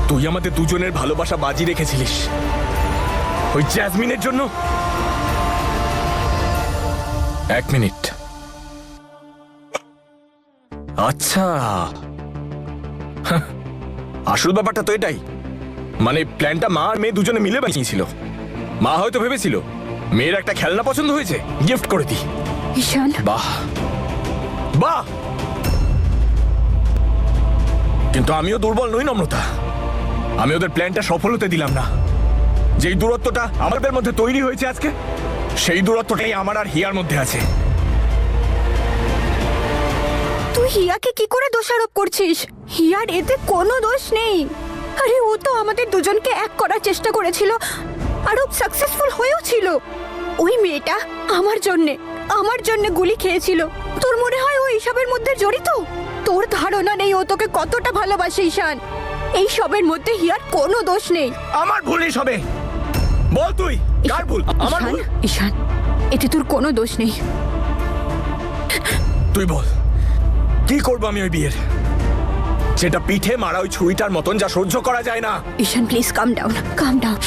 তুই আমাদের দুজনের ভালোবাসা বাজি রেখেছিলিস ওই জ্যাসমিনের জন্য। এক মিনিট, আচ্ছা আসল ব্যাপারটা তো এটাই, মানে প্ল্যানটা মা আর মেয়ে দুজনে মিলে বানিয়েছিল। মা হয়তো ভেবেছিল মেয়ের একটা খেলনা পছন্দ হয়েছে, গিফট করে দিই। ঈশান, বাহ বাহ, কিন্তু আমিও দুর্বল নই নম্রতা। আমি ওদের প্ল্যানটা সফল হতে দিলাম না। যেই দূরত্বটা আমাদের মধ্যে তৈরি হয়েছে আজকে, সেই দূরত্বটাই আমার আর হিয়ার মধ্যে আছে। তুই হিয়াকে কি করে দোষারোপ করছিস? হিয়ার এতে কোনো দোষ নেই। আরে ও তো আমাদের দুজনকে এক করার চেষ্টা করেছিল, আর ও সাকসেসফুল হয়েও ছিল। ওই মেয়েটা আমার জন্য গুলি খেয়েছিল। তোর মনে হয় ও এইসবের মধ্যে জড়িত? তোর ধারণা নেই ও তোকে কতটা ভালোবাসে ঈশান। এই সবের মধ্যে হিয়ার কোনো দোষ নেই। আমার ভুলই সবে। বল তুই কার ভুল? আমার ভুল? ঈশান, এতে তোর কোনো দোষ নেই। তুই বল কি করবো আমি ওই বিয়ের, যেটা পিঠে মারা ওই ছুরিটার মতন, যা সহ্য করা যায় না। ঈশান প্লিজ কাম ডাউন,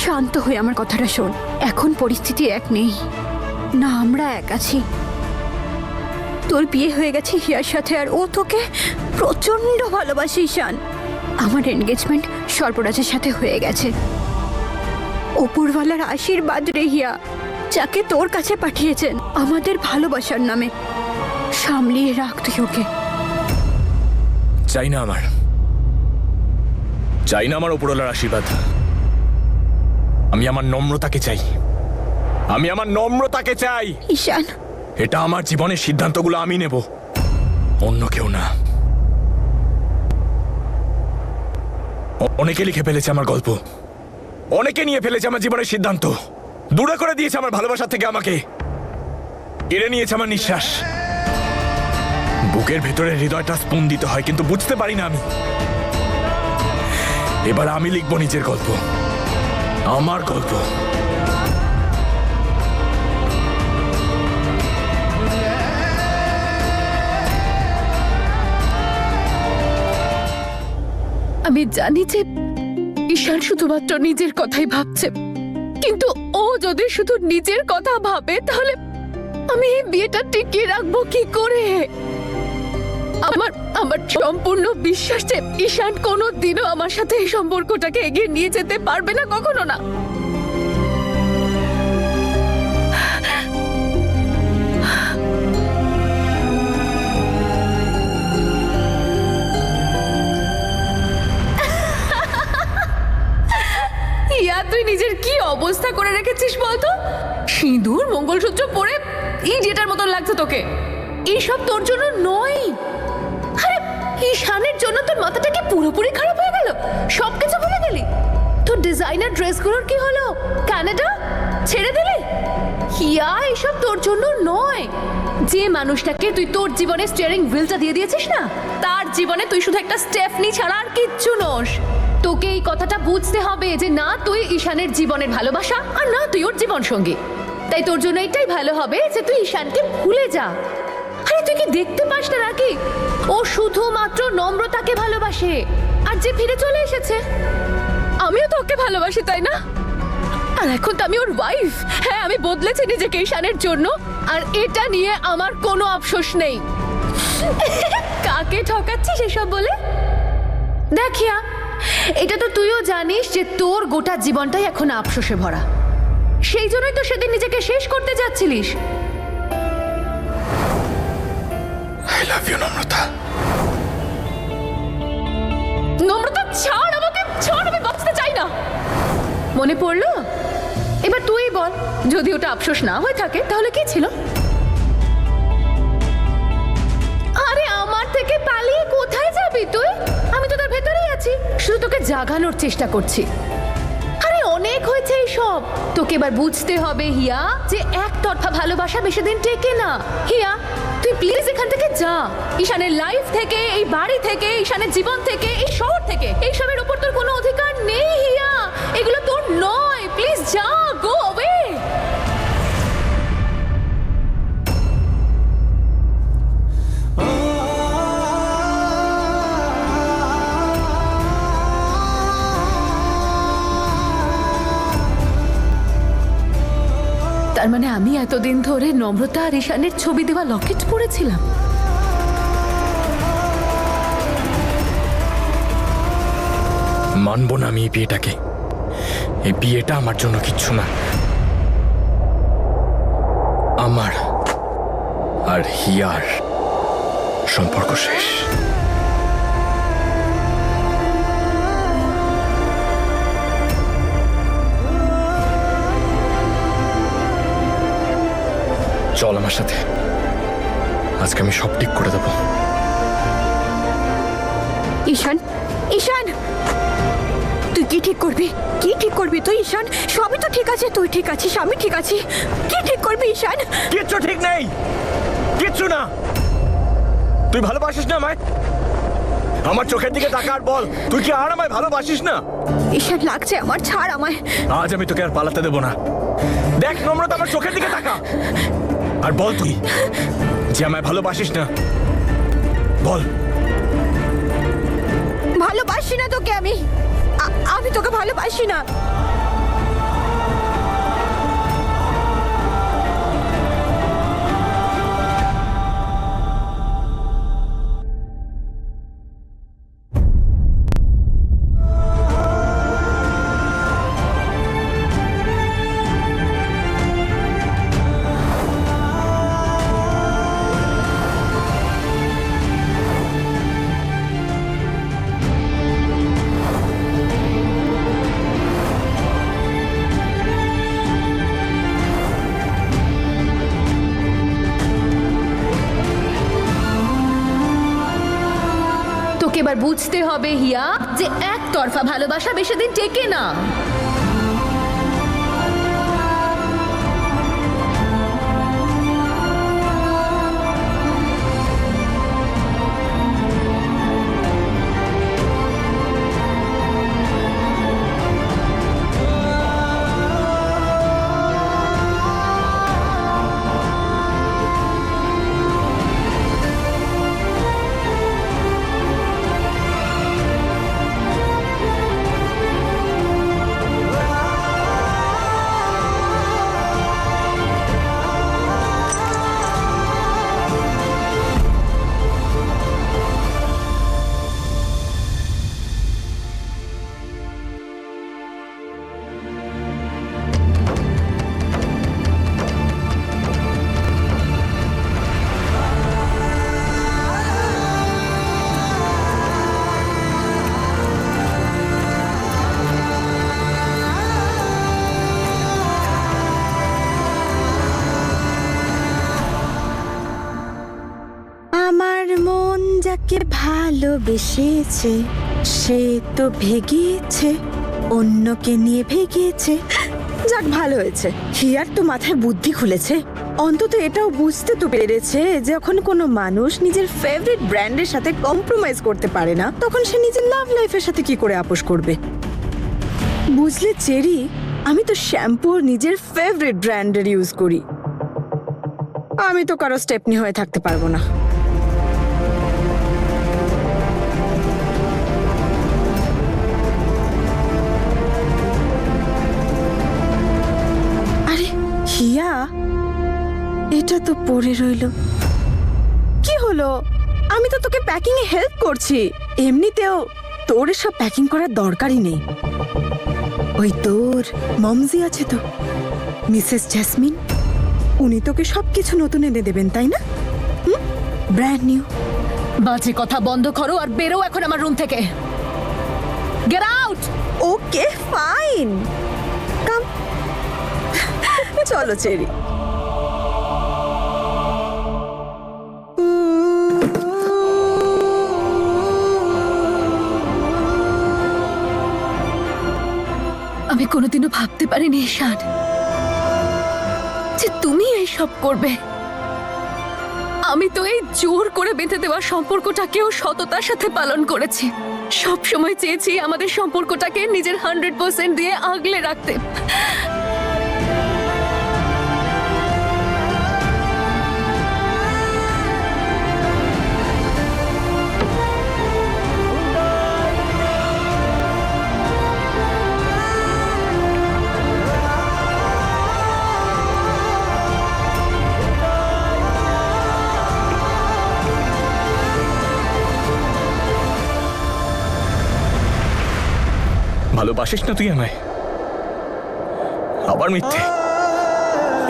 শান্ত হয়ে আমার কথাটা শোন। এখন পরিস্থিতি এক নেই, না আমরা এক আছি। তোর বিয়ে হয়ে গেছে হিয়ার সাথে, আর ও তোকে প্রচন্ড ভালোবাসে ঈশান। আমার এনগেজমেন্ট সর্বরাজের সাথে হয়ে গেছে। ওপরওয়ালার আশীর্বাদ রে হিয়া, যাকে তোর কাছে পাঠিয়েছেন আমাদের ভালোবাসার নামে। সামলিয়ে রাখ তুই ওকে। চাই না আমার ওপরওয়ালার আশীর্বাদ। আমি আমার নম্রতাকে চাই। ঈশান, এটা আমার জীবনের সিদ্ধান্তগুলো আমি নেব, অন্য কেউ না। অনেকে লিখে ফেলেছে আমার গল্প, অনেকে নিয়ে ফেলেছে আমার জীবনের সিদ্ধান্ত, দূরে করে দিয়েছে আমার ভালোবাসা থেকে, আমাকে কেড়ে নিয়েছে আমার নিঃশ্বাস। বুকের ভেতরে হৃদয়টা স্পন্দিত হয়, কিন্তু বুঝতে পারি না আমি। এবার আমি লিখবো নিজের গল্প, আমার গল্প। আমি জানি যে ঈশান শুধুমাত্র নিজের কথাই ভাবছে, কিন্তু ও যদি শুধু নিজের কথা ভাবে তাহলে আমি এই বিয়েটা টিকিয়ে রাখবো কি করে? আমার সম্পূর্ণ বিশ্বাস যে ঈশান কোনোদিনও আমার সাথে এই সম্পর্কটাকে এগিয়ে নিয়ে যেতে পারবে না, কখনো না। ইয়া, তুই নিজের কি অবস্থা করে রেখেছিস বলতো? সিঁদুর মঙ্গলসূত্র পরে ইডিয়েটার মতন লাগছে তোকে। এইসব তোর জন্য নয়। আরে ঈশানের জন্য তোর মাথাটা কি পুরোপুরি খারাপ হয়ে গেল? সবকিছু ভুলে গেলি? তোর ডিজাইনার ড্রেসগুলোর কি হলো? কানাডা ছেড়ে দিলি? হিয়া, এসব তোর জন্য নয়। যে মানুষটাকে তুই তোর জীবনে স্টিয়ারিং হুইলটা দিয়ে দিয়েছিস না, তার জীবনে তুই শুধু একটা স্টেফনি ছাড়া আর কিচ্ছু নোস। তোকে এই কথাটা বুঝতে হবে যে না তুই ঈশানের জীবনের ভালোবাসা, আর না তুই ওর জীবন সঙ্গী। তাই তোর জন্য এটাই ভালো হবে যে তুই ঈশানকে ভুলে যা। আরে তুই কি দেখতে পাস না নাকি ও শুধুমাত্র নম্রতাকে ভালোবাসে? আর যে ফিরে চলে এসেছে, আমিও তো ওকে ভালোবাসি, তাই না? আর এখন তো আমি ওর ওয়াইফ। হ্যাঁ, আমি বদলেছি নিজেকে ঈশানের জন্য, আর এটা নিয়ে আমার কোনো আফসোস নেই। কাকে ঠকাচ্ছিস এসব বলে? দেখিয়া, এটা তো তুইও জানিস যে তোর গোটা জীবনটাই এখন আফসোসে ভরা। সেই জন্যই তো সেদিন নিজেকে শেষ করতে যাচ্ছিলিস। আই লাভ ইউ নম্রতা। নম্রতা, ছাড় আমাকে, ছাড়, আমি বাঁচতে চাই না। মনে পড়লো? এবার তুই বল, যদি ওটা আফসোস না হয়ে থাকে তাহলে কি ছিল? আরে আমার থেকে পালিয়ে কোথায় যাবি তুই? আমি তো তার ভেতরেই আছি, শুধু তোকে জাগানোর চেষ্টা করছি। আরে অনেক হয়েছে এইসব, তোকে এবার বুঝতে হবে হিয়া যে একতরফা ভালোবাসা বেশি দিন টেকে না। হিয়া, তুই প্লিজ এখান থেকে যা। ঈশানের লাইফ থেকে, এই বাড়ি থেকে, ঈশানের জীবন থেকে, এই শহর থেকে, এইসবের উপর তোর কোনো অধিকার নেই হিয়া। এগুলো তোর নয়, প্লিজ যা, গো অ্যাওয়ে। মানে আমি এতদিন ধরে নম্রতা আর ঈশানের ছবি দেওয়া লকেট পরেছিলাম। মানবো না আমি এই বিয়েটাকে। এই বিয়েটা আমার জন্য কিচ্ছু না। আমার আর হিয়ার সম্পর্ক শেষ। চল আমার সাথে, আজকে আমি সব ঠিক করে দেবো। ঈশান, ঈশান, তুই কি ঠিক করবি? কি ঠিক করবি তুই ঈশান? সবই তো ঠিক আছে, তুই ঠিক আছিস, আমি ঠিক আছি। কি ঠিক করবি ঈশান? কিচ্ছু ঠিক নেই, কিচ্ছু না। তুই ভালোবাসিস না আমায়? আমার চোখের দিকে তাকা আর বল, তুই কি আর আমায় ভালোবাসিস না? ঈশান লাগছে আমার, ছাড় আমায়। আজ আমি তোকে আর পালাতে দেবো না। দেখ নম্রতা, আমার চোখের দিকে তাকা আর বল তুই যে আমায় ভালোবাসিস না। বল। ভালোবাসি না তোকে আমি। আমি তোকে ভালোবাসি না। তোকে এবার বুঝতে হবে হিয়া যে একতরফা ভালোবাসা বেশি দিন টেকে না। আমার মন যাকে ভালোবেসেছে সে তো ভেগেছে, অন্যকে নিয়ে ভেগেছে। যাক, ভালো হয়েছে। হিয়ার তো মাথায় বুদ্ধি খুলেছে। অন্তত এটাও বুঝতে তো পেরেছে যখন কোনো মানুষ নিজের ফেভারিট ব্র্যান্ডের সাথে কম্প্রোমাইজ করতে পারে না, তখন সে নিজের লাভ লাইফের সাথে কি করে আপোষ করবে। বুঝলে চেরি, আমি তো শ্যাম্পু নিজের ফেভারিট ব্র্যান্ডের ইউজ করি। আমি তো কারো স্টেপনি হয়ে থাকতে পারবো না। আরে হিয়া, এটা তো পড়ে রইল। কি হলো? আমি তো তোকে প্যাকিং এ হেল্প করছি। এমনিতেও তোর এসব প্যাকিং করার দরকারই নেই। ওই তোর মমজি আছে তো, মিসেস জেসমিন, উনি তোকে সবকিছু নতুন এনে দেবেন, তাই না? Brand new. বাজে কথা বন্ধ করো আর বেরো এখন আমার রুম থেকে। Get out. ওকে ফাইন, কাম। চলো চেরি। আমি কোনোদিনও ভাবতে পারিনি ঈশান যে তুমি এইসব করবে। আমি তো এই জোর করে বেঁধে দেওয়া সম্পর্কটাকেও সততার সাথে পালন করেছি। সব সময় চেয়েছি আমাদের সম্পর্কটাকে নিজের 100% দিয়ে আগলে রাখতে। ভালোবাসিস না তুই আমায়? আবার মিথ্যে।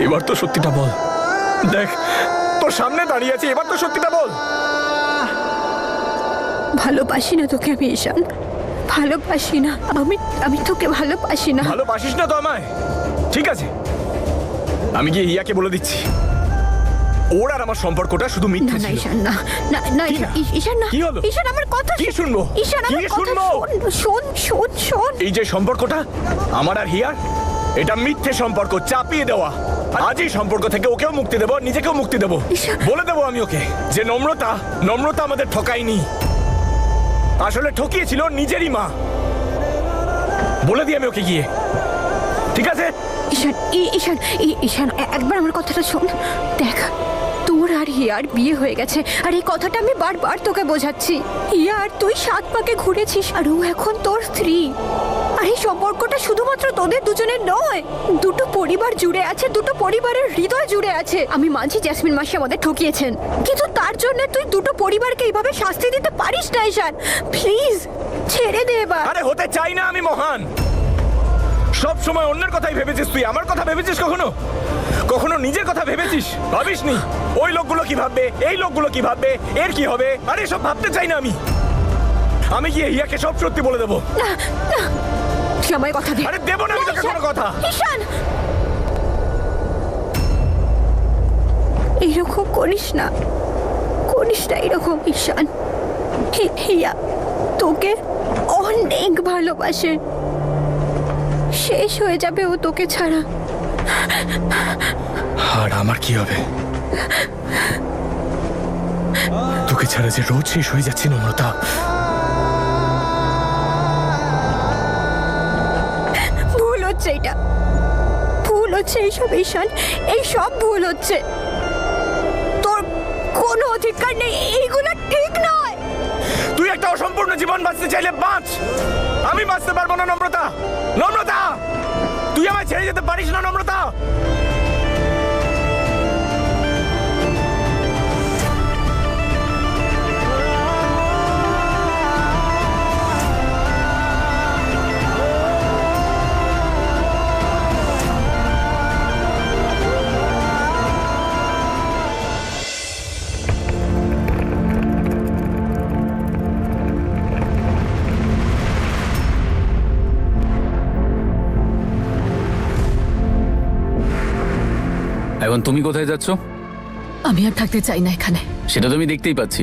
এবার তো সত্যিটা বল। দেখ তোর সামনে দাঁড়িয়ে আছে, এবার তো সত্যিটা বল। ভালোবাসি না তোকে আমি ঈশান, ভালোবাসি না। আমি তোকে ভালোবাসি না। ভালোবাসিস না তো আমায়? ঠিক আছে, আমি গিয়ে হিয়াকে বলে দিচ্ছি ওর আর আমার সম্পর্কটা শুধু না মিথ্যে না ছিল। ঈশান, না না না কি না? ঈশান না। কি হলো? ঈশান আমার কথা কি শুনবো? ঈশান কি আমার কথা শুনবো? শোন শোন শোন। এই যে সম্পর্কটা আমার আর হিয়ার, এটা মিথ্যে সম্পর্ক, চাপিয়ে দেওয়া। আজই সম্পর্ক থেকে ওকেও মুক্তি দেবো, নিজেকেও মুক্তি দেবো। ঈশান। বলে দেবো আমি ওকে যে নম্রতা আমাদের ঠকায়নি, আসলে ঠকিয়েছিল নিজেরই মা। বলে দিই আমি ওকে গিয়ে, ঠিক আছে? ঈশান ঈশান ঈশান একবার আমার কথাটা শোন। দেখ তোর আর হিয়ার বিয়ে হয়ে গেছে, আর এই কথাটা আমি বারবার তোকে বোঝাচ্ছি। হিয়া আর তুই 7 পাকে ঘুরেছিস, আর ও এখন তোর স্ত্রী। আর এই সম্পর্কটা শুধুমাত্র তোদের দুজনের নয়, দুটো পরিবার জুড়ে আছে, দুটো পরিবারের হৃদয় জুড়ে আছে। আমি মানছি জেসমিন মাসি আমাদের ঠকিয়েছেন, কিন্তু তার জন্য তুই দুটো পরিবারকে এইভাবে শাস্তি দিতে পারিস না ঈশান। প্লিজ ছেড়ে দে এবার। আরে হতে চাই না আমি মহান। সব সময় অন্যের কথাই ভেবেছিস তুই, আমার কথা ভেবেছিস কখনো? কখনো নিজের কথা ভেবেছিস? ভাবিসনি ওই লোকগুলো কি ভাববে, এই লোকগুলো কি ভাববে, এর কি হবে? আরে সব ভাবতে চাই না আমি গিয়ে হিয়াকে সব সত্যি বলে দেবো। না না তুই আমায় কথা দে। আরে দেবো না আমি তোকে কোনো কথা। ঈশান এইরকম করিস না এরকম ঈশান। হিয়া তোকে অনেক ভালোবাসে, শেষ হয়ে যাবে ও তোকে ছাড়া। আর আমার কি হবে? তোকে ছাড়া যে রোজ শেষ হয়ে যাচ্ছে নম্রতা। ভুল হচ্ছে, এটা ভুল হচ্ছে। এইসব ঈশান, এইসব ভুল হচ্ছে। তোর কোনো অধিকার নেই, এইগুলো ঠিক নয়। তুই একটা অসম্পূর্ণ জীবন বাঁচতে চাইলে বাঁচ, আমি বাঁচতে পারবো না নম্রতা। নম্রতা তুই আমায় ছেড়ে যেতে পারিস না নম্রতা। এখন তুমি কোথায় যাচ্ছ? আমি আর থাকতে চাই না এখানে। সেটা তুমি দেখতেই পাচ্ছি।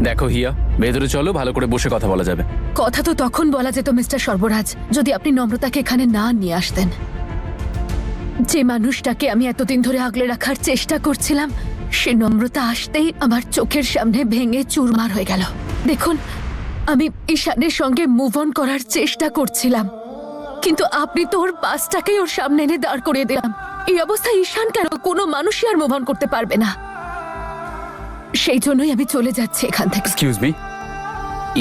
দেখো হিয়া, ভেতরে চলো, ভালো করে বসে কথা বলা যাবে। কথা তো তখন বলা যেত মিস্টার সর্বরাজ, যদি আপনি নম্রতাকে এখানে না নিয়ে আসতেন। যে মানুষটাকে আমি এতদিন ধরে আগলে রাখার চেষ্টা করছিলাম, সে নম্রতা আসতেই আমার চোখের সামনে ভেঙে চুরমার হয়ে গেল। দেখুন, আমি ঈশানের সঙ্গে মুভ অন করার চেষ্টা করছিলাম, কিন্তু আপনি তো ওর পাসটাকেই ওর সামনে এনে দাঁড় করিয়ে দিলাম। এই অবস্থায় ঈশান কেন? কোনো মানুষই আর মুভ অন করতে পারবে না। সেই জন্যই আমি চলে যাচ্ছি এখান থেকে। এক্সকিউজ মি,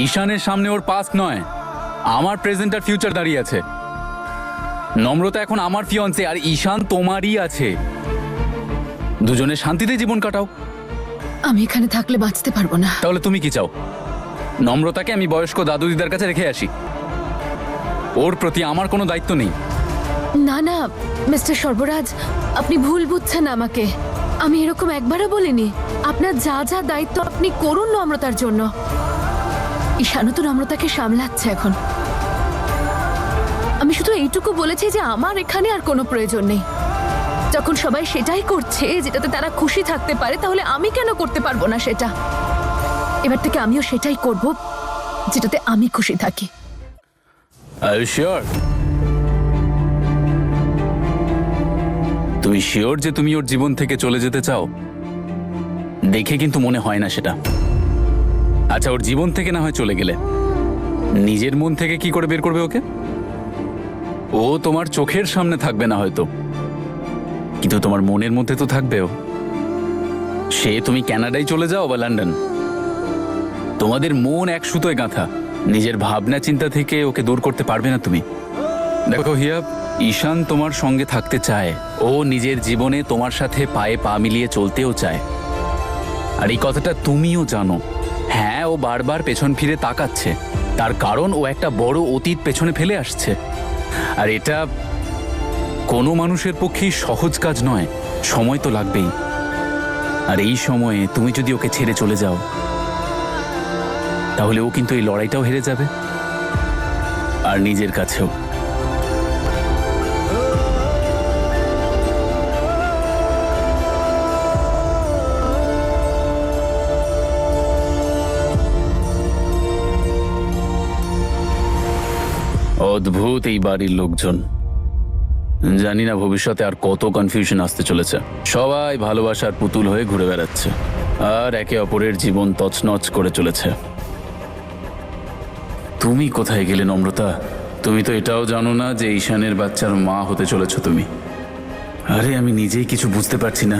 ঈশানের সামনে ওর পাস্ট নয়, আমার প্রেজেন্ট আর ফিউচার দাঁড়িয়ে আছে। নম্রতা এখন আমার ফিয়ন্সে, আর ঈশান তোমারই আছে। দুজনে শান্তিতে জীবন কাটাও। আমি এখানে থাকলে বাঁচতে পারবো না। তাহলে তুমি কি চাও? নম্রতাকে আমি বয়স্ক দাদু দিদার কাছে রেখে আসি? ওর প্রতি আমার কোনো দায়িত্ব নেই। না না মিস্টার সর্বরাজ, আপনি ভুল বুঝছেন আমাকে। আমি এরকম একবারও বলিনি। আপনার যা যা দায়িত্ব আপনি করুন নম্রতার জন্য। ঈশানও তো নম্রতাকে সামলাচ্ছে এখন। আমি শুধু এইটুকু বলেছি যে আমার এখানে আর কোনো প্রয়োজন নেই। যখন সবাই সেটাই করছে যেটাতে তারা খুশি থাকতে পারে, তাহলে আমি কেন করতে পারবো না সেটা? এবার থেকে আমিও সেটাই করব যেটাতে আমি খুশি থাকি। আর শিওর? তুমি শিওর যে তুমি ওর জীবন থেকে চলে যেতে চাও? দেখে কিন্তু মনে হয় না সেটা। আচ্ছা, ওর জীবন থেকে না হয় চলে গেলে, নিজের মন থেকে কি করে বের করবে ওকে? ও তোমার চোখের সামনে থাকবে না হয়তো, কিন্তু তোমার মনের মধ্যে তো থাকবে ও। সে তুমি কানাডায় চলে যাও বা লন্ডন, তোমাদের মন এক সুতোয় গাঁথা। নিজের ভাবনা চিন্তা থেকে ওকে দূর করতে পারবে না তুমি। দেখো হিয়া, ঈশান তোমার সঙ্গে থাকতে চায়। ও নিজের জীবনে তোমার সাথে পায়ে পা মিলিয়ে চলতেও চায়, আর এই কথাটা তুমিও জানো। হ্যাঁ, ও বারবার পেছন ফিরে তাকাচ্ছে, তার কারণ ও একটা বড় অতীত পেছনে ফেলে আসছে, আর এটা কোনো মানুষের পক্ষেই সহজ কাজ নয়। সময় তো লাগবেই, আর এই সময়ে তুমি যদি ওকে ছেড়ে চলে যাও তাহলে ও কিন্তু এই লড়াইটাও হেরে যাবে, আর নিজের কাছেও। অদ্ভুত এই বাড়ির লোকজন। জানি না ভবিষ্যতে আর কত কনফিউশন আসতে চলেছে। সবাই ভালোবাসার পুতুল হয়ে ঘুরে বেড়াচ্ছে আর একে অপরের জীবন তছনছ করে চলেছে। তুমি কোথায় গেলে নম্রতা? তুমি তো এটাও জানো না যে ঈশানের বাচ্চার মা হতে চলেছ তুমি। আরে আমি নিজেই কিছু বুঝতে পারছি না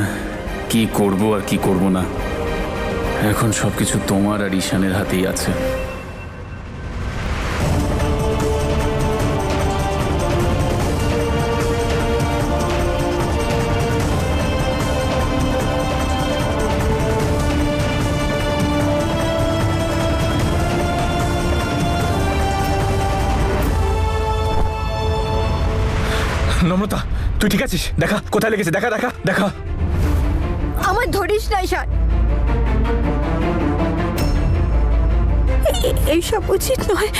কি করব আর কি করব না। এখন সবকিছু তোমার আর ঈশানের হাতেই আছে। নম্রতা, তুই ঠিক আছিস? দেখা কোথায় লেগেছে, দেখা দেখা দেখা। আমার ধরিস না ঈশান, এইসব উচিত নয়।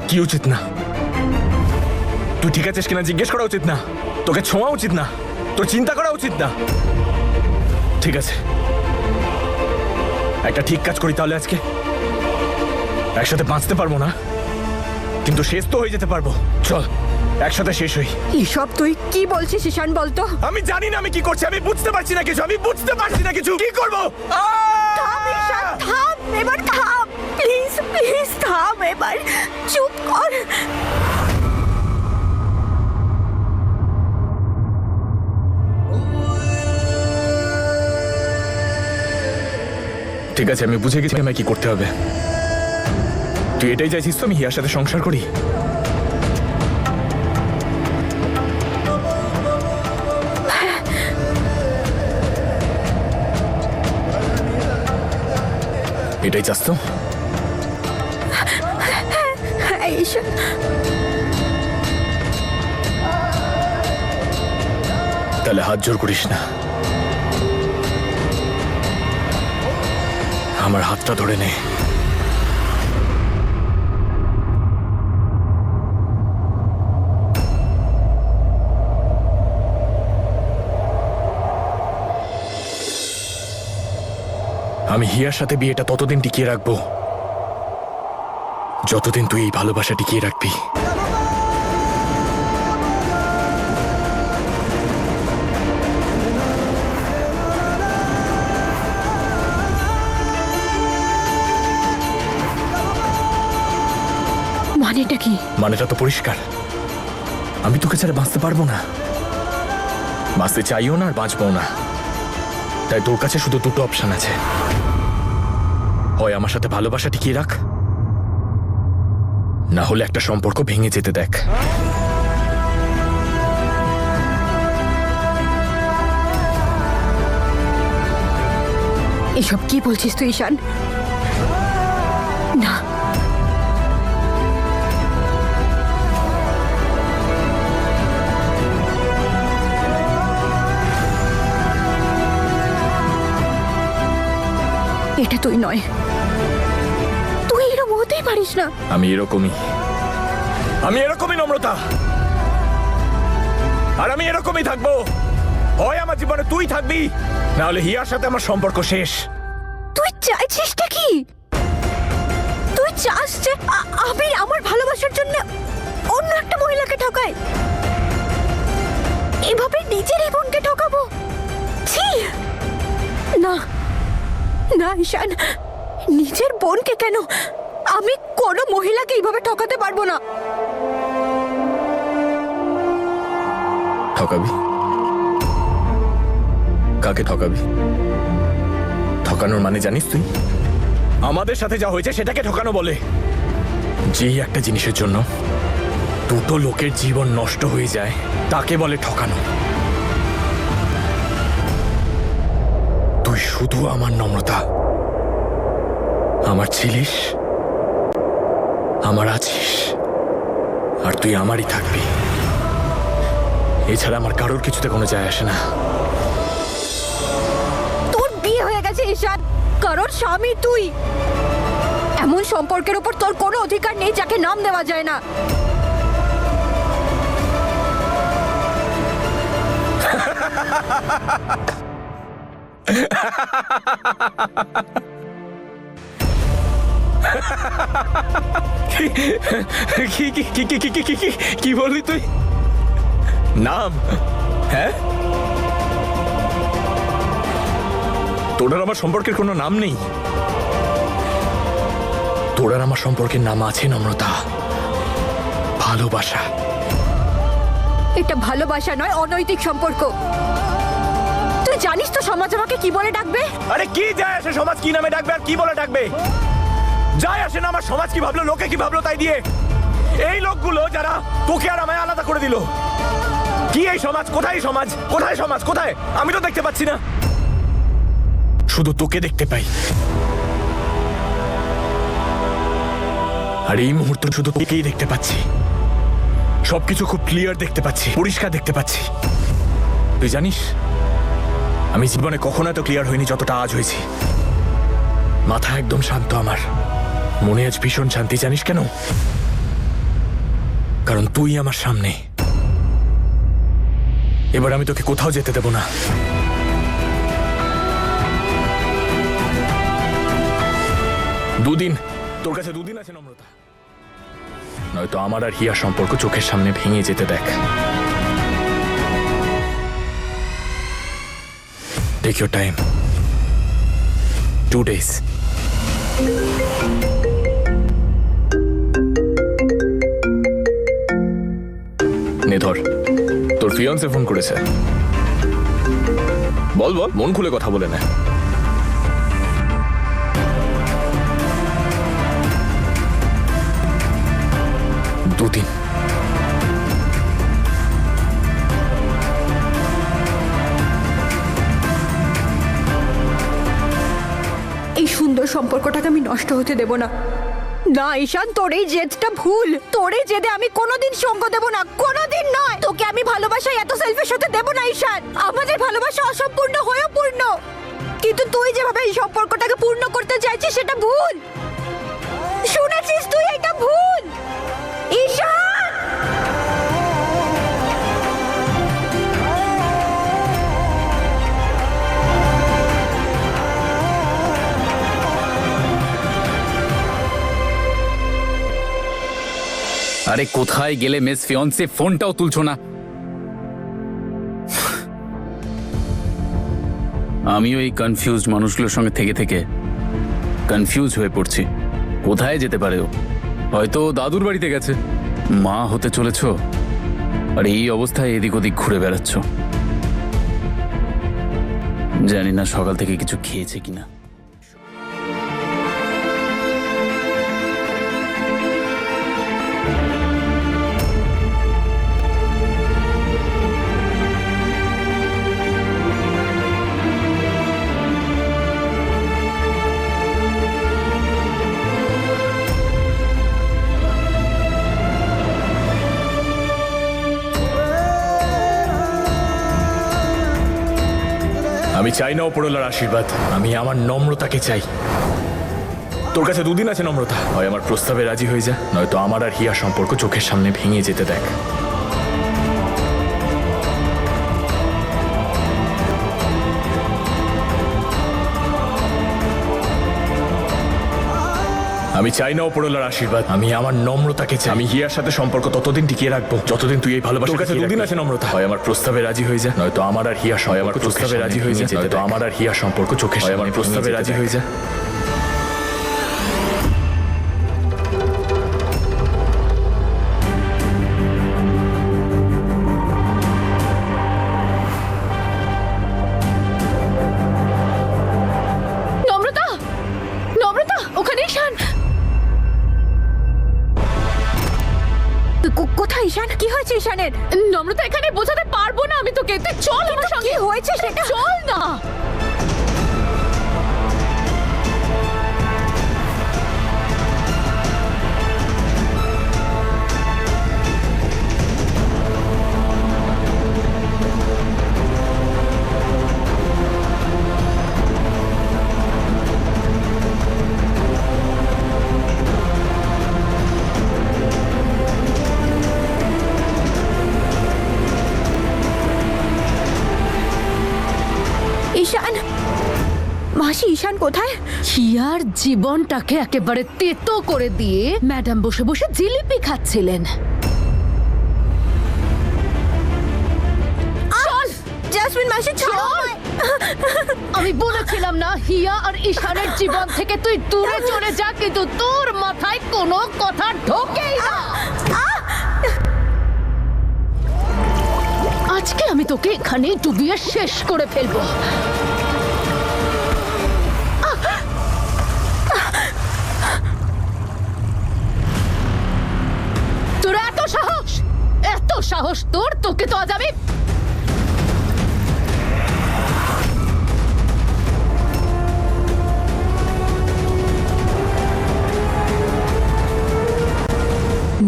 কি উচিত না? তুই ঠিক আছিস কিনা জিজ্ঞেস করা উচিত না? তোকে ছোঁয়া উচিত না? তোর চিন্তা করা উচিত না? ঠিক আছে, একটা ঠিক কাজ করি তাহলে। আজকে একসাথে বাঁচতে পারবো না, কিন্তু শেষ তো হয়ে যেতে পারবো। চল একসাথে শেষ হই। এসব তুই কি বলছিস ঈশান, বলতো? আমি জানি না আমি কি করছি, আমি বুঝতে পারছি না কিছু, আমি বুঝতে পারছি না কিছু। কি করবো? থাম ঈশান, থাম এবার, থাম প্লিজ, প্লিজ থাম এবার, চুপ কর। ঠিক আছে, আমি বুঝে গেছি আমায় কি করতে হবে। তুই এটাই চাইছিস তো আমি হিয়ার সাথে সংসার করি? এটাই চাস তো? হ্যাঁ ঈশান, তাহলে হাত জোর করিস না, আমার হাতটা ধরে নে। আমি হিয়ার সাথে বিয়েটা ততদিন টিকিয়ে রাখবো যতদিন তুই এই ভালোবাসা টিকিয়ে রাখবি। মানেটা কি? মানেটা তো পরিষ্কার, আমি তোকে ছাড়া বাঁচতে পারবো না, বাঁচতে চাইও না আর বাঁচবো না। তাই তোর কাছে শুধু দুটো অপশন আছে, হয় আমার সাথে ভালোবাসা টিকিয়ে রাখ, না হলে একটা সম্পর্ক ভেঙে যেতে দেখ। এসব কি বলছিস তুই ঈশান? না, এটা তুই নয়, তুই এরকম হতেই পারিস না। আমি এরকমই নম্রতা, আর আমি এরকমই থাকবো। হয় আমার জীবনে তুই থাকবি, না হলে হিয়ার সাথে আমার সম্পর্ক শেষ। তুই চাইছিসটা কি? তুই চাস যে আমি আমার ভালোবাসার জন্য অন্য একটা মহিলাকে ঠকাই, এভাবে নিজের বোনকে ঠকাবো? ছি! না না ঈশান, নিজের বোনকে কেন, আমি কোনো মহিলাকে এইভাবে ঠকাতে পারবো না। ঠকাবি? কাকে ঠকাবি? ঠকানোর মানে জানিস তুই? আমাদের সাথে যা হয়েছে সেটাকে ঠকানো বলে। যেই একটা জিনিসের জন্য দুটো লোকের জীবন নষ্ট হয়ে যায় তাকে বলে ঠকানো। তুই শুধু আমার নম্রতা, আমার ছিলিস, আমার আছিস, আর তুই আমারই থাকবি। এছাড়া আমার কারোর কিছুতে কোনো যায় আসে না। তোর বিয়ে হয়ে গেছে ঈশান, কারোর স্বামী তুই। এমন সম্পর্কের উপর তোর কোনো অধিকার নেই যাকে নাম দেওয়া যায় না। কি বললি তুই? নাম? হ্যাঁ, তোর আর আমার সম্পর্কের কোনো নাম নেই। তোর আর আমার সম্পর্কের নাম আছে নম্রতা, ভালোবাসা। এটা ভালোবাসা নয়, অনৈতিক সম্পর্ক। তুই জানিস তো সমাজ আমাকে কি বলে ডাকবে? আরে কি যায় আসে সমাজ কি নামে ডাকবে আর কি বলে ডাকবে? যায় আসে না আমার সমাজ কি ভাবলো, লোকে কি ভাবলো তাই দিয়ে। এই লোকগুলো যারা তোকে আর আমায় আলাদা করে দিল, কি এই সমাজ? কোথায় সমাজ? কোথায় সমাজ? কোথায়? আমি তো দেখতে পাচ্ছি না, শুধু তোকে দেখতে পাই। আর এই মুহূর্তে শুধু তোকেই দেখতে পাচ্ছি। সবকিছু খুব ক্লিয়ার দেখতে পাচ্ছি, পরিষ্কার দেখতে পাচ্ছি। তুই জানিস আমি জীবনে কখনো এত ক্লিয়ার হইনি যতটা আজ হয়েছি। মাথা একদম শান্ত আমার, মনে আজ ভীষণ শান্তি। জানিস কেন? কারণ তুই আমার সামনে। এবার আমি তোকে কোথাও যেতে দেব না। দুদিন, তোর কাছে দুদিন আছে নম্রতা, নয়তো আমার আর হিয়ার সম্পর্ক চোখের সামনে ভেঙে যেতে দেখ। Take your time. 2 days. নে ধর, তোর ফিয়ান্সে ফোন করেছে। বল বল, মন খুলে কথা বলে নে। দুদিন। এই সুন্দর সম্পর্কটাকে আমি নষ্ট হতে দেব না। না ঈশান, তোর এই জেদটা ভুল। তোর এই জেদে আমি কোনোদিন সঙ্গ দেব না, কোনোদিন নয়। তোকে আমি ভালোবাসায় এত সেলফিশ হতে দেব না ঈশান। আমাদের ভালোবাসা অসম্পূর্ণ হয়েও পূর্ণ, কিন্তু তুই যেভাবে এই সম্পর্কটাকে পূর্ণ করতে চাইছিস সেটা ভুল। শুনেছিস তুই? এটা ভুল ঈশান। আরে কোথায় গেলে মিস ফিয়ন্সে? ফোনটাও তুলছো না। আমিও এই কনফিউজড মানুষগুলোর সঙ্গে থেকে থেকে কনফিউজ হয়ে পড়ছি। কোথায় যেতে পারে ও? হয়তো দাদুর বাড়িতে গেছে। মা হতে চলেছ আর এই অবস্থায় এদিক ওদিক ঘুরে বেড়াচ্ছ। জানি না সকাল থেকে কিছু খেয়েছে কিনা। আমি চাই না ওপরওয়ালার আশীর্বাদ, আমি আমার নম্রতাকে চাই। তোর কাছে দুদিন আছে নম্রতা, হয় আমার প্রস্তাবে রাজি হয়ে যা, নয়তো আমার আর হিয়ার সম্পর্ক চোখের সামনে ভেঙে যেতে দেখ। আমি চাই না ওপরওয়ালার আশীর্বাদ, আমি আমার নম্রতাকে চাই। আমি হিয়ার সাথে সম্পর্ক ততদিন টিকিয়ে রাখবো যতদিন তুই এই ভালোবাসা। তোর কাছে দুদিন আছে নম্রতা, হয় আমার প্রস্তাবে রাজি হয়ে যা, নয়তো আমার আর হিয়ার সম্পর্ক। আমার প্রস্তাবে রাজি হয়ে যা, নয়তো আমার আর হিয়ার সম্পর্ক চোখের সামনে। আমার প্রস্তাবে রাজি হয়ে যা। নম্রতা, নম্রতা, ওখানে ঈশান। কোথায় ঈশান? কি হয়েছে ঈশানের? নম্রতা, এখানে বোঝাতে পারবো না আমি তোকে। তুই চল আমার সঙ্গে। কি হয়েছে সেটা? চল না। মাসি ঈশান কোথায়? হিয়ার জীবনটাকে একেবারে তেতো করে দিয়ে ম্যাডাম বসে বসে জিলিপি খাচ্ছিলেন। চল জাসমিন মাসি ছাড়ো চল। আমি বলেছিলাম না হিয়া আর ঈশানের জীবন থেকে তুই দূরে চলে যা, কিন্তু তোর মাথায় কোনো কথা ঢোকেই না। আজকে আমি তোকে এখানে ডুবিয়ে শেষ করে ফেলবো। তোর এত সাহস তোর, তোকে তো আজ আমি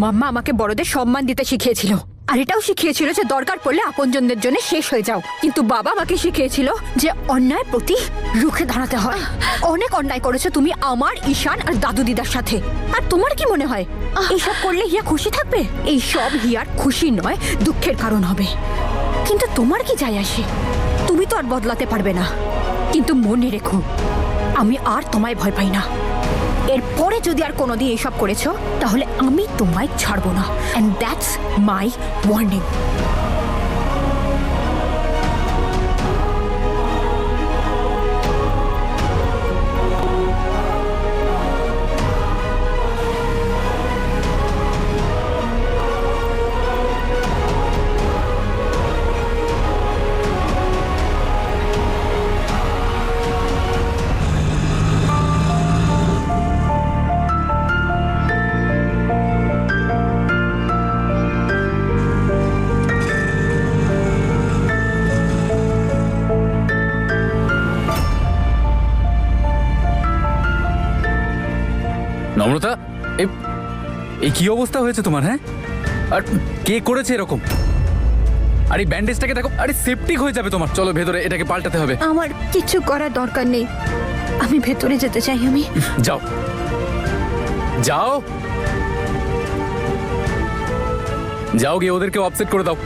মাম্মা আমাকে বড়দের সম্মান দিতে শিখিয়েছিল, আর এটাও শিখিয়েছিল যে দরকার পড়লে আপনজনদের জন্য শেষ হয়ে যাও। কিন্তু বাবা আমাকে শিখিয়েছিল যে অন্যায় প্রতি রুখে দাঁড়াতে হয়। অনেক অন্যায় করেছো তুমি আমার, ঈশান আর দাদু দিদার সাথে। আর তোমার কি মনে হয় এইসব করলে হিয়া খুশি থাকবে? এই সব হিয়ার খুশি নয়, দুঃখের কারণ হবে। কিন্তু তোমার কি যায় আসে? তুমি তো আর বদলাতে পারবে না। কিন্তু মনে রেখো, আমি আর তোমায় ভয় পাই না। এরপরে যদি আর কোনোদিন এসব করেছো তাহলে আমি তোমায় ছাড়বো না। And that's my warning. Namrata, এই কি অবস্থা হয়েছে তোমার? হ্যাঁ, আর কে করেছে এরকম? আর এই ব্যান্ডেজটাকে দেখো, আরে সেপটিক হয়ে যাবে তোমার। চলো ভেতরে, এটাকে পাল্টাতে হবে। আমার কিছু করার দরকার নেই, আমি ভেতরে যেতে চাই। আমি যাও যাও যাও, গিয়ে ওদেরকে অপসেট করে দাও।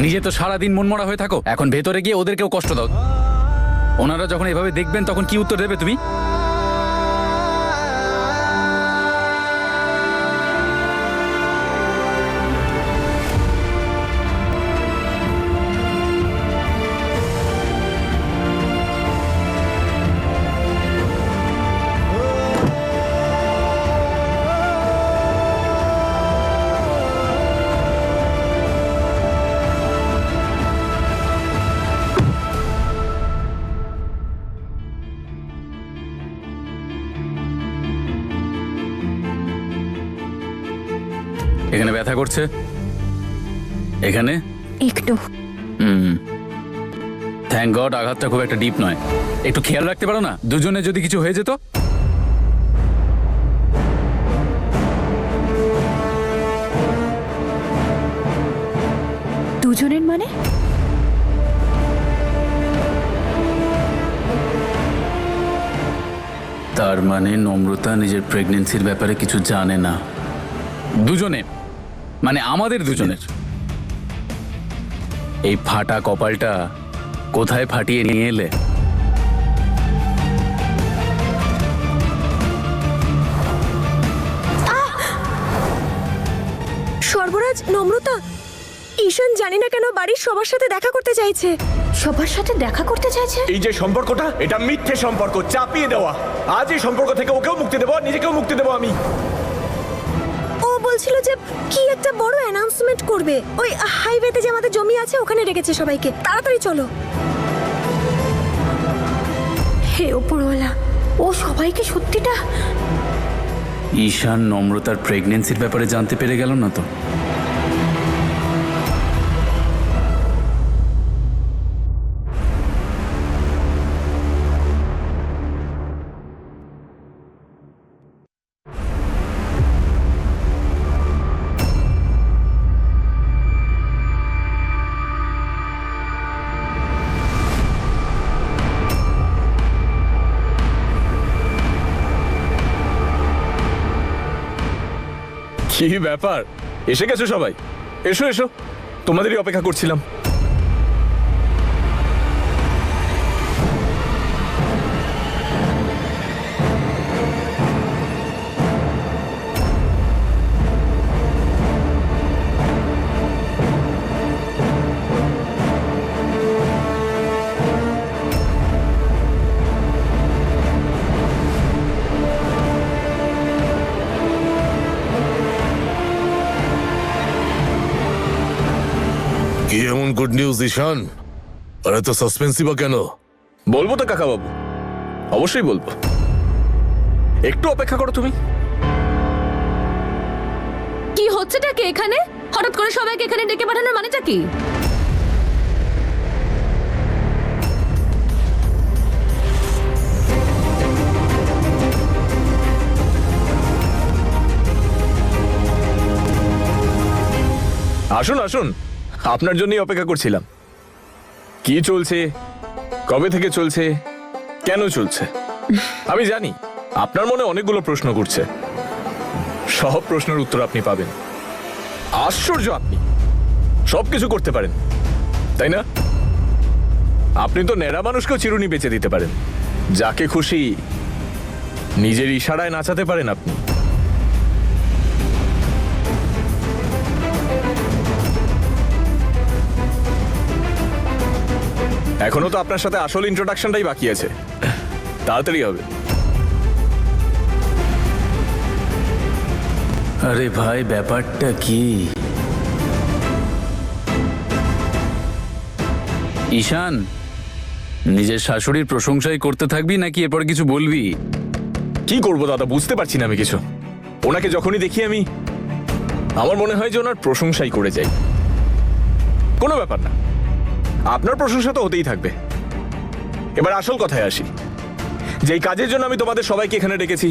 নিজে তো সারাদিন মনমরা হয়ে থাকো, এখন ভেতরে গিয়ে ওদেরকেও কষ্ট দাও। ওনারা যখন এভাবে দেখবেন তখন কি উত্তর দেবে তুমি? এখানে ব্যথা করছে? এখানে একটু। থ্যাংক গড, আঘাতটা খুব একটা ডিপ নয়। একটু খেয়াল রাখতে পারো না? দুজনে যদি কিছু হয়ে যেত। দুজনের মানে? তার মানে নম্রতা নিজের প্রেগনেন্সির ব্যাপারে কিছু জানে না। দুজনে মানে আমাদের দুজনের। এই ফাটা কপালটা কোথায় ফাটিয়ে নিয়ে এলে? সর্বরাজ, নম্রতা, ঈশান জানি না কেন বাড়ির সবার সাথে দেখা করতে চাইছে। সবার সাথে দেখা করতে চাইছে? এই যে সম্পর্কটা, এটা মিথ্যে সম্পর্ক, চাপিয়ে দেওয়া। আজ এই সম্পর্ক থেকে ওকেও মুক্তি দেবো, নিজেকেও মুক্তি দেবো আমি। ও বলছিল যে কি একটা বড় অ্যানাউন্সমেন্ট করবে। ওই হাইওয়েতে যে আমাদের জমি আছে ওখানে রেখেছে সবাইকে। তাড়াতাড়ি চলো। হে ওপরওয়ালা, ও সবাইকে সত্যিটা। ঈশান নম্রতার প্রেগনেন্সির ব্যাপারে জানতে পেরে গেল না তো? কি ব্যাপার, এসে গেছো সবাই? এসো এসো, তোমাদেরই অপেক্ষা করছিলাম। গুড নিউজ ঈশান। আর এত সাসপেন্সই বা কেন? বলবো তো কাকা বাবু, অবশ্যই বলবো। একটু অপেক্ষা করো তুমি। কি হচ্ছেটা কি এখানে? হঠাৎ করে সবাইকে এখানে ডেকে পাঠানোর মানেটা কি? আসুন আসুন, আপনার জন্যই অপেক্ষা করছিলাম। কি চলছে, কবে থেকে চলছে, কেন চলছে? আমি জানি আপনার মনে অনেকগুলো প্রশ্ন ঘুরছে। সব প্রশ্নের উত্তর আপনি পাবেন। আশ্চর্য, আপনি সবকিছু করতে পারেন, তাই না? আপনি তো ন্যাড়া মানুষকেও চিরুনি বেঁচে দিতে পারেন। যাকে খুশি নিজের ইশারায় নাচাতে পারেন আপনি। এখনো তো আপনার সাথে আসল ইন্ট্রোডাকশনটাই বাকি আছে, তাড়াতাড়ি হবে। আরে ভাই, ব্যাপারটা কি? ঈশান, নিজের শাশুড়ির প্রশংসাই করতে থাকবি নাকি এরপর কিছু বলবি? কি করবো দাদা, বুঝতে পারছি না আমি কিছু। ওনাকে যখনই দেখি আমি, আমার মনে হয় যে ওনার প্রশংসাই করে যাই। কোনো ব্যাপার না, আপনার প্রশংসা তো হতেই থাকবে। এবার আসল কথায় আসি। যেই কাজের জন্য আমি তোমাদের সবাইকে এখানে ডেকেছি,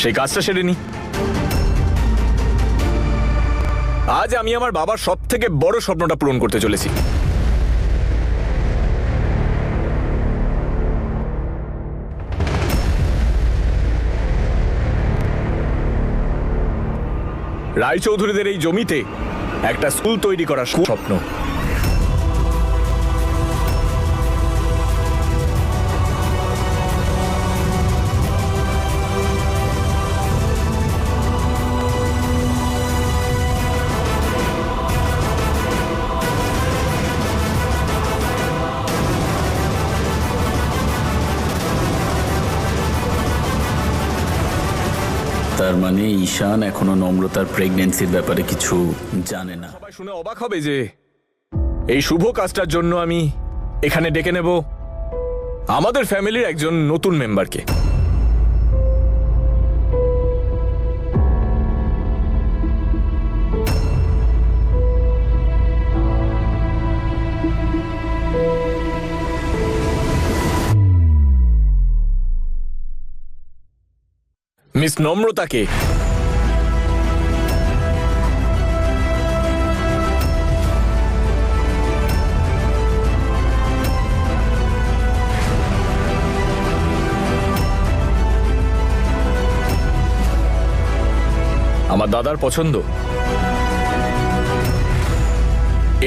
সেই কাজটা সেরে নি। আজ আমি আমার বাবার সব থেকে বড় স্বপ্নটা পূরণ করতে চলেছি। রায়চৌধুরীদের এই জমিতে একটা স্কুল তৈরি করার স্বপ্ন। তার মানে ঈশান এখনো নম্রতার প্রেগন্যান্সির ব্যাপারে কিছু জানে না। সবাই শুনে অবাক হবে যে এই শুভ কাজটার জন্য আমি এখানে ডেকে নেব আমাদের ফ্যামিলির একজন নতুন মেম্বারকে। মিস নম্রতাকে। আমার দাদার পছন্দ।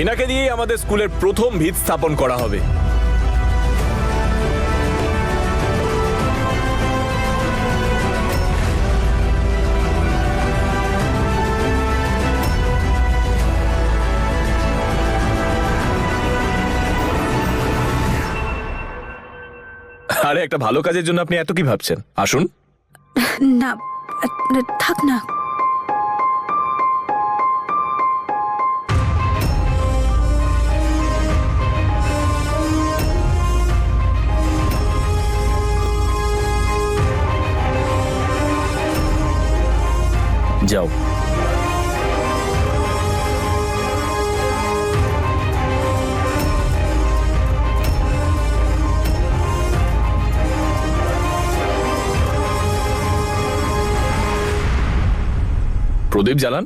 এনাকে দিয়েই আমাদের স্কুলের প্রথম ভিত স্থাপন করা হবে। আরে, একটা ভালো কাজের জন্য আপনি এত কি ভাবছেন? আসুন। না, থাক না। যাও। প্রদীপ জ্বালান।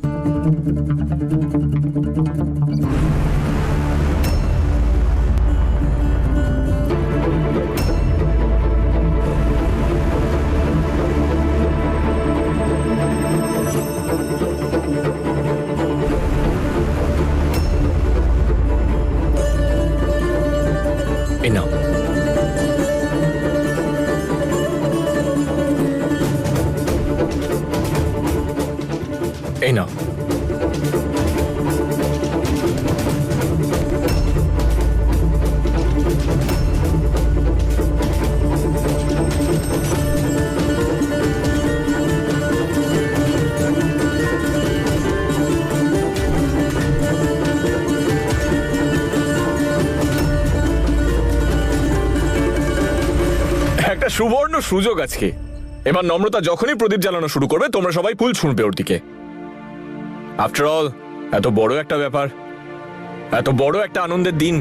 এই নাও। এই নাও। একটা সুবর্ণ সুযোগ আজকে। এবার নম্রতা যখনই প্রদীপ জ্বালানো শুরু করবে তোমরা সবাই ফুল ছুঁড়বে ওর দিকে। আফটার অল এত বড় একটা ব্যাপার, এত বড় একটা আনন্দের দিন।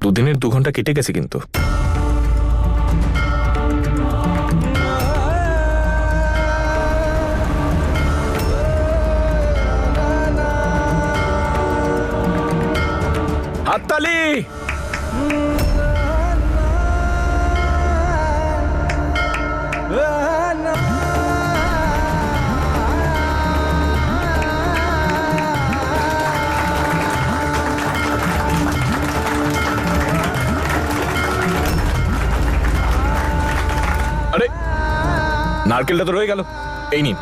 দুদিনের 2 ঘন্টা কেটে গেছে কিন্তু। হাততালি। আরে নারকেলটা তো রয়ে গেল, এই নিন।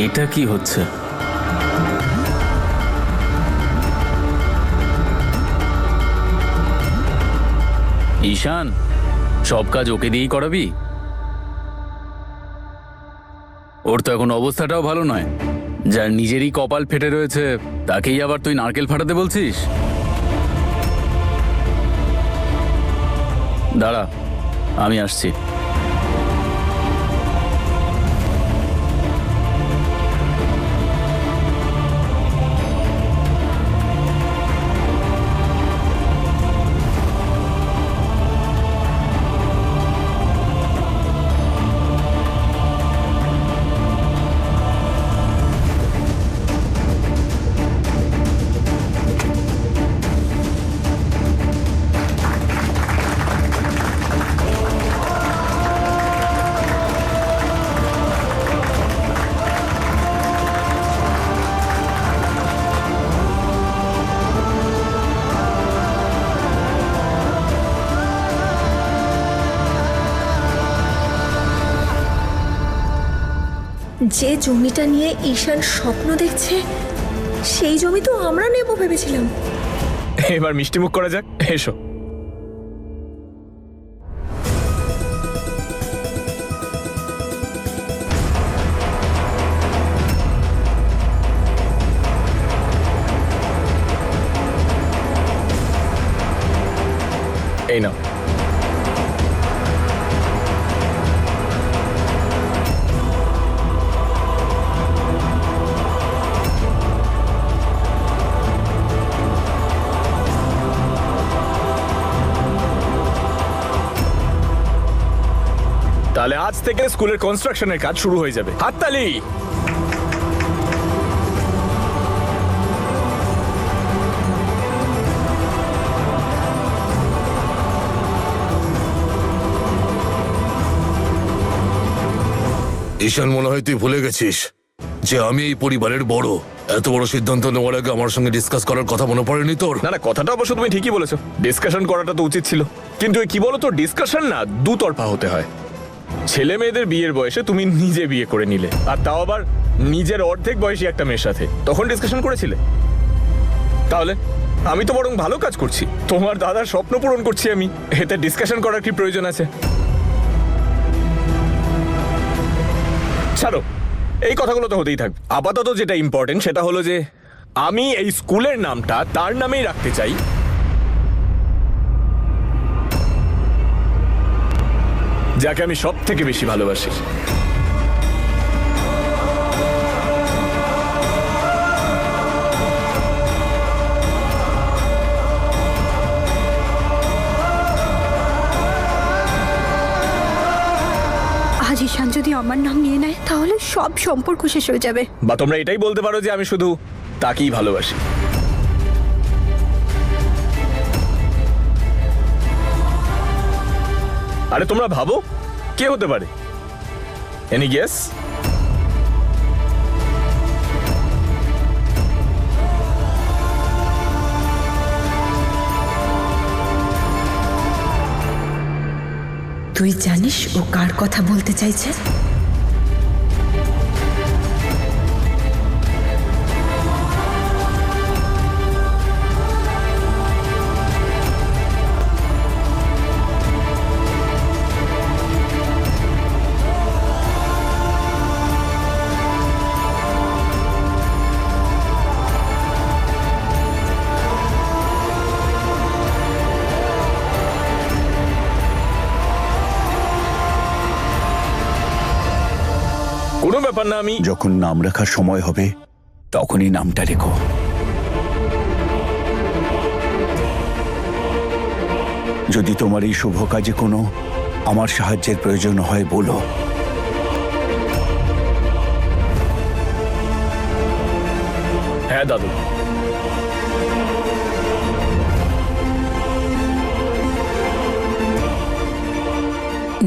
এটা কি হচ্ছে? ঈশান, সব কাজ ওকে দিয়েই করাবি? ওর তো এখন অবস্থাটাও ভালো নয়। যার নিজেরই কপাল ফেটে রয়েছে তাকেই আবার তুই নারকেল ফাটাতে বলছিস? দাঁড়া, আমি আসছি। যে জমিটা নিয়ে ঈশান স্বপ্ন দেখছে সেই জমি তো আমরা নেব ভেবেছিলাম। এবার মিষ্টিমুখ করা যাক, এসো। এই নাও। তাহলে আজ থেকে স্কুলের কনস্ট্রাকশনের কাজ শুরু হয়ে যাবে। হাততালি। ঈশান, মনে হয় তুই ভুলে গেছিস যে আমি এই পরিবারের বড়। এত বড় সিদ্ধান্ত নেওয়ার আগে আমার সঙ্গে ডিসকাস করার কথা মনে পড়েনি তোর? না না, কথাটা অবশ্য তুমি ঠিকই বলেছো, ডিসকাশন করাটা তো উচিত ছিল। কিন্তু কি বলতো, ডিসকাশন না দুতরফা হতে হয়। ছেলে মেয়েদের বিয়ের বয়সে তুমি নিজে বিয়ে করে নিলে, আর তাও আবার নিজের অর্ধেক বয়সী একটা মেয়ের সাথে, তখন ডিসকাশন করেছিলে? তাহলে আমি তো বরং ভালো কাজ করছি, তোমার দাদার স্বপ্ন পূরণ করছি আমি, এতে ডিসকাশন করার কি প্রয়োজন আছে? ছাড়ো, এই কথাগুলো তো হতেই থাকবে। আপাতত যেটা ইম্পর্টেন্ট সেটা হলো যে আমি এই স্কুলের নামটা তার নামেই রাখতে চাই, যাকে আমি সব থেকে বেশি ভালোবাসি। আজ ঈশান যদি আমার নাম নিয়ে নেয় তাহলে সব সম্পর্ক শেষ হয়ে যাবে। বা তোমরা এটাই বলতে পারো যে আমি শুধু তাকেই ভালোবাসি। আরে তোমরা ভাবো কে হতে পারে? Any guess? তুই জানিস ও কার কথা বলতে চাইছে? কোনো ব্যাপার না, আমি যখন নাম রাখার সময় হবে তখনই নামটা রেখো। যদি তোমার এই শুভ কাজে কোনো আমার সাহায্যের প্রয়োজন হয় বলো। হ্যাঁ দাদু।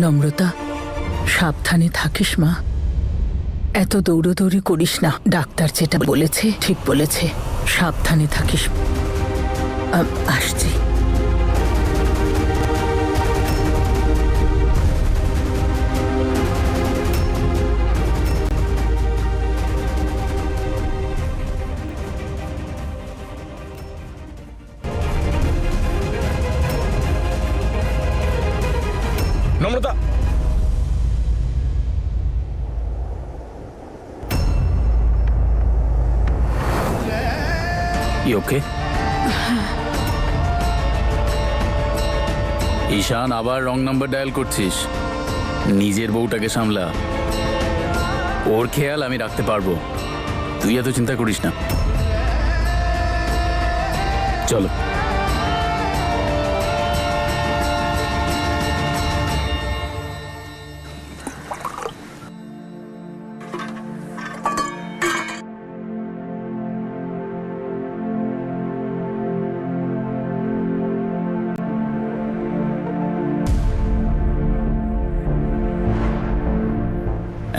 নম্রতা, সাবধানে থাকিস মা। এত দৌড়োদৌড়ি করিস না। ডাক্তার যেটা বলেছে ঠিক বলেছে, সাবধানে থাকিস। আসছি। নম্রতা, ওকে ঈশান, আবার রং নাম্বার ডায়াল করছিস। নিজের বউটাকে সামলা, ওর খেয়াল আমি রাখতে পারবো। তুই এত চিন্তা করিস না। চলো।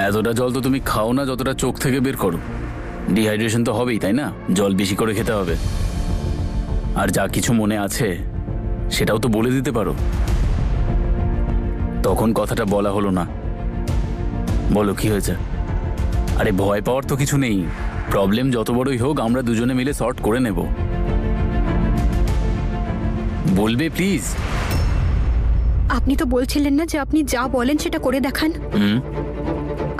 এতটা জল তো তুমি খাও না যতটা চোখ থেকে বের করো। ডিহাইড্রেশন তো হবেই, তাই না? জল বেশি করে খেতে হবে। আর যা কিছু মনে আছে সেটাও তো বলে দিতে পারো। তখন কথাটা বলা হলো না। বলো কি হয়েছে? আরে ভয় পাওয়ার তো কিছু নেই। প্রবলেম যত বড়ই হোক আমরা দুজনে মিলে সর্ট করে নেব। বলবে প্লিজ। আপনি তো বলছিলেন না যে আপনি যা বলেন সেটা করে দেখান।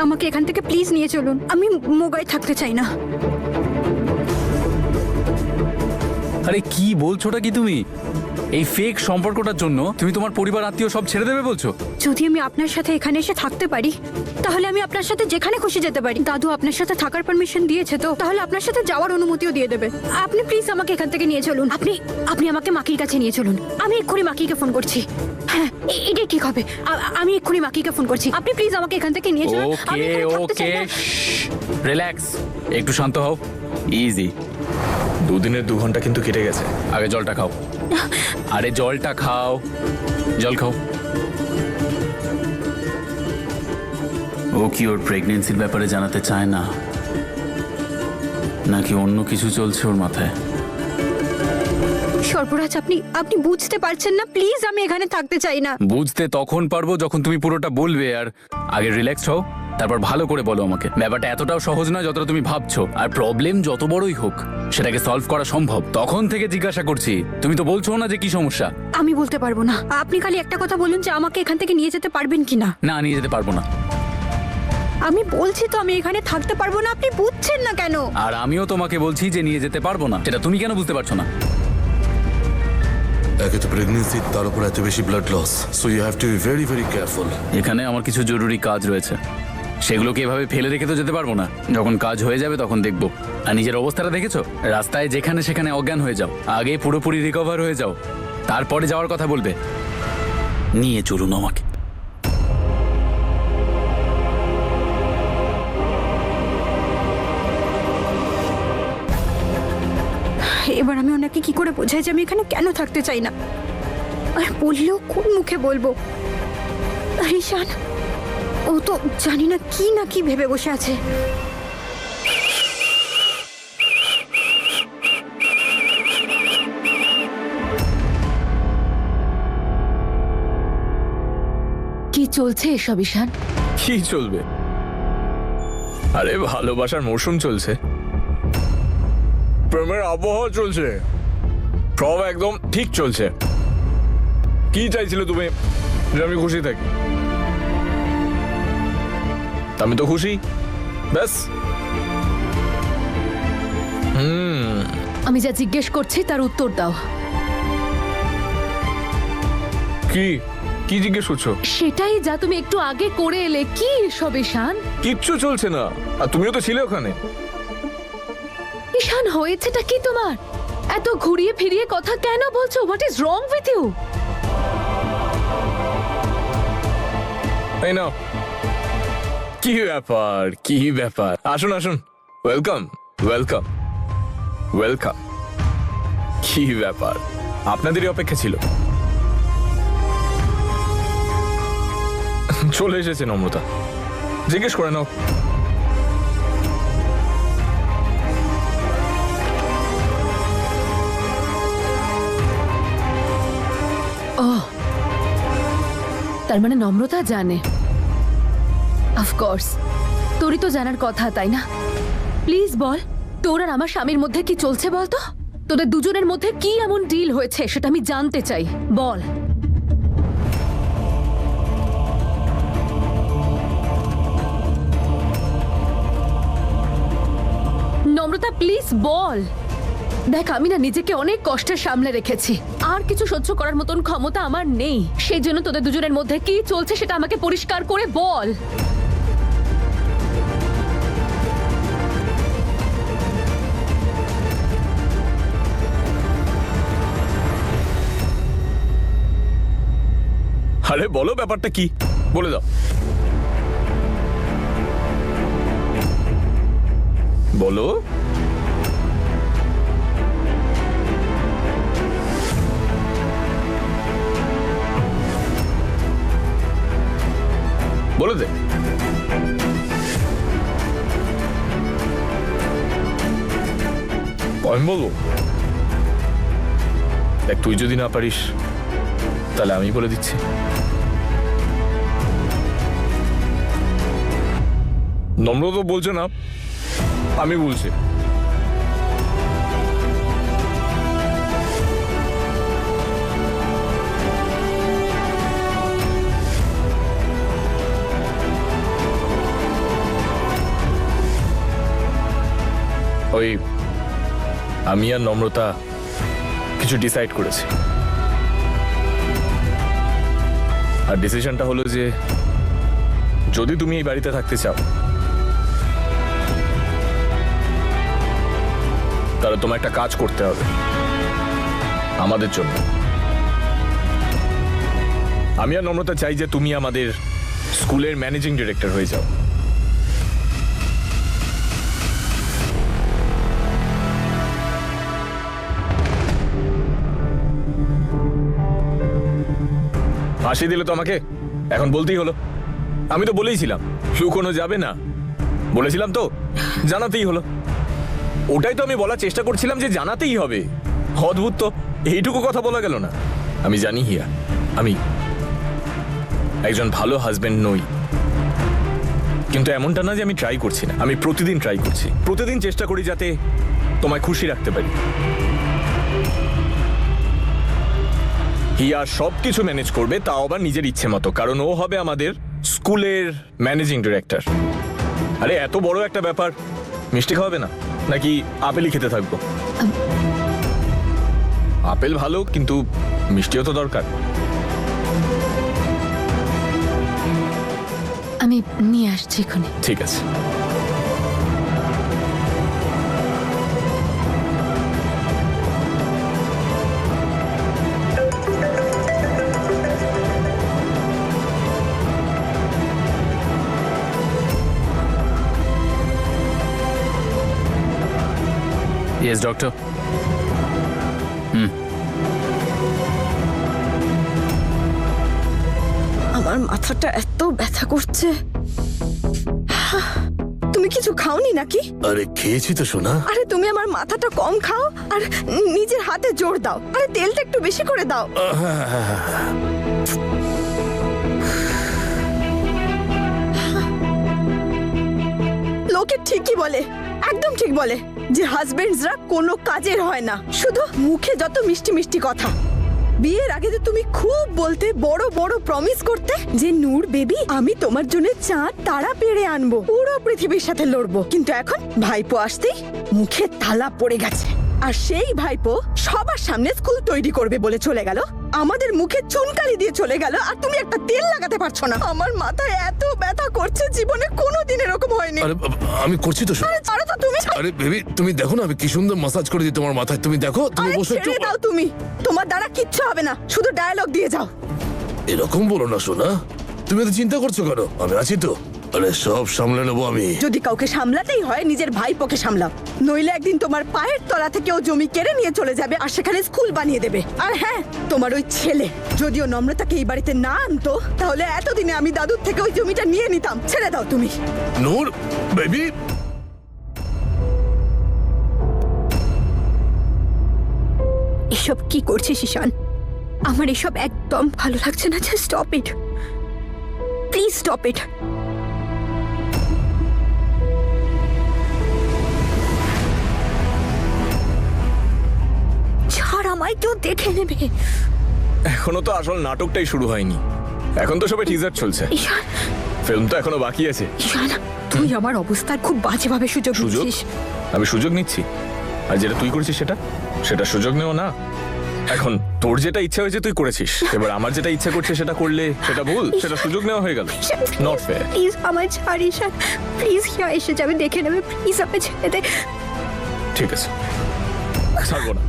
আমাকে এখান থেকে প্লিজ নিয়ে চলুন। আমি মোগায় থাকতে চাই না। আরে কি বলছোটা কি তুমি? এই ফেক সম্পর্কটার জন্য তুমি তোমার পরিবার আত্মীয় সব ছেড়ে দেবে বলছো? যদি আমি আপনার সাথে এখানে এসে থাকতে পারি তাহলে আমি আপনার সাথে যেখানে খুশি যেতে পারি। দাদু আপনার সাথে থাকার পারমিশন দিয়েছে, তো তাহলে আপনার সাথে যাওয়ার অনুমতিও দিয়ে দেবে। আপনি প্লিজ আমাকে এখান থেকে নিয়ে চলুন। আপনি আমাকে মাকির কাছে নিয়ে চলুন। আমি এক্ষুনি মাকিকে ফোন করছি। হ্যাঁ, এটা ঠিক হবে। আমি এক্ষুনি মাকিকে ফোন করছি। আপনি প্লিজ আমাকে এখান থেকে নিয়ে চলুন। আমি ওকে এখানে থাকতে চাই ওকে, না। রিল্যাক্স, একটু শান্ত হও। ইজি। দুদিনের 2 ঘন্টা কিন্তু কেটে গেছে। আগে জলটা খাও। আরে জলটা খাও, জল খাও। ও কি ওর প্রেগনেন্সির ব্যাপারে জানাতে চায় না, নাকি অন্য কিছু চলছে ওর মাথায়? সর্বরাজ, আপনি বুঝতে পারছেন না। প্লিজ আমি এখানে থাকতে চাই না। বুঝতে তখন পারবো যখন তুমি পুরোটা বলবে। আর আগে রিল্যাক্স হও, তারপর ভালো করে বলো আমাকে। ব্যাপারটা এতটাও সহজ নয় যতটা তুমি ভাবছো। আর প্রবলেম যত বড়ই হোক সেটাকে সলভ করা সম্ভব। তখন থেকে জিজ্ঞাসা করছি, তুমি তো বলছো না যে কি সমস্যা। আমি বলতে পারবো না। আপনি খালি একটা কথা বলুন যে আমাকে এখান থেকে নিয়ে যেতে পারবেন কিনা। না, নিয়ে যেতে পারবো না। আমি বলছি তো আমি এখানে থাকতে পারবো না। আপনি বুঝছেন না কেন? আর আমিও তোমাকে বলছি যে নিয়ে যেতে পারবো না। সেটা তুমি কেন বুঝতে পারছো না? একে তো প্রেগনেন্সি, তার উপর এত বেশি blood loss, so you have to be very very careful. এখানে আমার কিছু জরুরি কাজ রয়েছে, সেগুলোকে এভাবে ফেলে রেখে তো যেতে পারবো না। যখন কাজ হয়ে যাবে তখন দেখবো। আর নিজের অবস্থাটা দেখেছো? রাস্তায় যেখানে সেখানে অজ্ঞান হয়ে যাও। আগে পুরোপুরি রিকভার হয়ে যাও, তারপরে যাওয়ার কথা বলবে। নিয়ে চলুন আমাকে। এবার আমি ওনাকে কি করে বোঝাই যে আমি এখানে কেন থাকতে চাই না? আর বললেও কোন মুখে বলবো? আর ঈশান, ও তো জানি না কি ভেবে বসে আছে। কি চলছে এসব ঈশান? কি চলবে? আরে ভালোবাসার মৌসুম চলছে, প্রেমের আবহাওয়া চলছে, সব একদম ঠিক চলছে। কি চাইছিলে তুমি? যে আমি খুশি থাকি। আমি তো খুশি, ব্যাস। আমি যা জিজ্ঞেস করছি তার উত্তর দাও। কি কি জিজ্ঞেস করছো? সেটাই যা তুমি একটু আগে করে এলে। কি এসব ঈশান? কিচ্ছু চলছে না, আর তুমিও তো ছিলে ওখানে। ঈশান, হয়েছেটা কি তোমার? এত ঘুরিয়ে ফিরিয়ে কথা কেন বলছো? What is wrong with you? এই নাও। কি ব্যাপার, কি ব্যাপার? আসুন আসুন, ওয়েলকাম ওয়েলকাম ওয়েলকাম। কি ব্যাপার, আপনাদেরই অপেক্ষা ছিল। চলে এসেছে নম্রতা, জিজ্ঞেস করে নাও। তার মানে নম্রতা জানে। অফকোর্স, তোরই তো জানার কথা, তাই না? প্লিজ বল, তোর আর আমার স্বামীর মধ্যে কি চলছে বল তো। তোদের দুজনের মধ্যে কি এমন ডিল হয়েছে সেটা আমি জানতে চাই, বল। নম্রতা প্লিজ বল। দেখ, আমি না নিজেকে অনেক কষ্টে সামলে রেখেছি, আর কিছু সহ্য করার মতন ক্ষমতা আমার নেই। সেই জন্য তোদের দুজনের মধ্যে কি চলছে সেটা আমাকে পরিষ্কার করে বল। আরে বলো, ব্যাপারটা কি বলে দাও। বলো। বলে দে। আমি বলবো? দেখ, তুই যদি না পারিস তাহলে আমি বলে দিচ্ছি। নম্র তো বলছে না, আমি বলছি। ওই আমি আর নম্রতা কিছু ডিসাইড করেছি, আর ডিসিশনটা হলো যে যদি তুমি এই বাড়িতে থাকতে চাও তাহলে তোমার একটা কাজ করতে হবে আমাদের জন্য। আমি আর নম্রতা চাই যে তুমি আমাদের স্কুলের ম্যানেজিং ডিরেক্টর হয়ে যাও। হাসি দিলে তো আমাকে, এখন বলতেই হলো। আমি তো বলেইছিলাম লুকোনো যাবে না, বলেছিলাম তো, জানাতেই হলো। ওটাই তো আমি বলার চেষ্টা করছিলাম যে জানাতেই হবে। অদ্ভুত তো, এইটুকু কথা বলা গেল না। আমি জানি হিয়া, আমি একজন ভালো হাজবেন্ড নই, কিন্তু এমনটা না যে আমি ট্রাই করছি না। আমি প্রতিদিন ট্রাই করছি, প্রতিদিন চেষ্টা করি যাতে তোমায় খুশি রাখতে পারি। হিয়া সবকিছু ম্যানেজ করবে, তাও আবার নিজের ইচ্ছে মতো, কারণ ও হবে আমাদের স্কুলের ম্যানেজিং ডিরেক্টর। আরে এত বড় একটা ব্যাপার, মিষ্টি খাওয়াবে না নাকি আপেলই খেতে থাকবো? আপেল ভালো, কিন্তু মিষ্টিও তো দরকার। আমি নিয়ে আসছি এখনই। ঠিক আছে। Yes doctor. আমার মাথাটা এত ব্যথা করছে। তুমি কিছু খাওনি নাকি? আরে খেয়েছি তো সোনা। আরে তুমি আমার মাথাটা কম খাও আর নিজের হাতে জোর দাও। আরে তেলটা একটু বেশি করে দাও। ওকে ঠিকই বলে, একদম ঠিক বলে যে হাজবেন্ডসরা কোনো কাজের হয় না, শুধু মুখে যত মিষ্টি মিষ্টি কথা। বিয়ের আগে তো তুমি খুব বলতে, বড় বড় প্রমিস করতে যে নূর বেবি আমি তোমার জন্য চাঁদ তারা পেড়ে আনবো, পুরো পৃথিবীর সাথে লড়বো। কিন্তু এখন ভাইপো আসতেই মুখে তালা পড়ে গেছে। আর সেই ভাইপো সবার সামনে স্কুল তৈরি করবে বলে চলে গেল, আমাদের মুখে চুনকালি দিয়ে চলে গেল, আর তুমি একটা তেল লাগাতে পারছো না। আমার মাথায় এত ব্যথা করছে, জীবনে কোনোদিন এরকম হয়নি। আরে আমি করছি তো শোনো। আরে ছাড়ো তো তুমি। আরে বেবি তুমি দেখো না আমি কি সুন্দর মাসাজ করে দিই তোমার মাথায়, তুমি দেখো, তুমি আরে বসে একটু। ছেড়ে দাও তুমি, তোমার দ্বারা কিচ্ছু হবে না, শুধু ডায়ালগ দিয়ে যাও। এরকম বলো না সোনা, তুমি এত চিন্তা করছো কেন? আমি আছি তো, আরে সব সামলে নেবো আমি। যদি কাউকে সামলাতেই হয় নিজের ভাইপোকে সামলাও, নইলে একদিন তোমার পায়ের তলা থেকে ও জমি কেড়ে নিয়ে চলে যাবে আর সেখানে স্কুল বানিয়ে দেবে। আর হ্যাঁ, তোমার ওই ছেলে যদিও নম্রতাকে এই বাড়িতে না আনতো, তাহলে এতদিনে আমি দাদুর থেকে ওই জমিটা নিয়ে নিতাম। ছেড়ে দাও তুমি। নূর বেবি, এসব কি করছিস ঈশান? আমার এসব একদম ভালো লাগছে না। Just stop it, please stop it. ছাড়, আমায় কেউ দেখে নেবে। এখনো তো আসল নাটকটাই শুরু হয়নি, এখন তো সবে টিজার চলছে, ঈশান, ফিল্ম তো এখনো বাকি আছে। ঈশান, তুই আমার অবস্থার খুব বাজেভাবে সুযোগ সুযোগ? নিচ্ছিস। আমি সুযোগ নিচ্ছি? আর যেটা তুই করেছিস সেটা সুযোগ নেও না। এখন তোর যেটা ইচ্ছা হয়েছে তুই করেছিস, এবার আমার যেটা ইচ্ছা করছে সেটা করলে সেটা ভুল, সেটা সুযোগ নেওয়া হয়ে গেল। Not fair. প্লিজ আমায় ছাড় ঈশান, প্লিজ। হিয়া এসে যাবে, দেখে নেবে, প্লিজ আমায় ছেড়ে দে। ঠিক আছে, ছাড়বো না।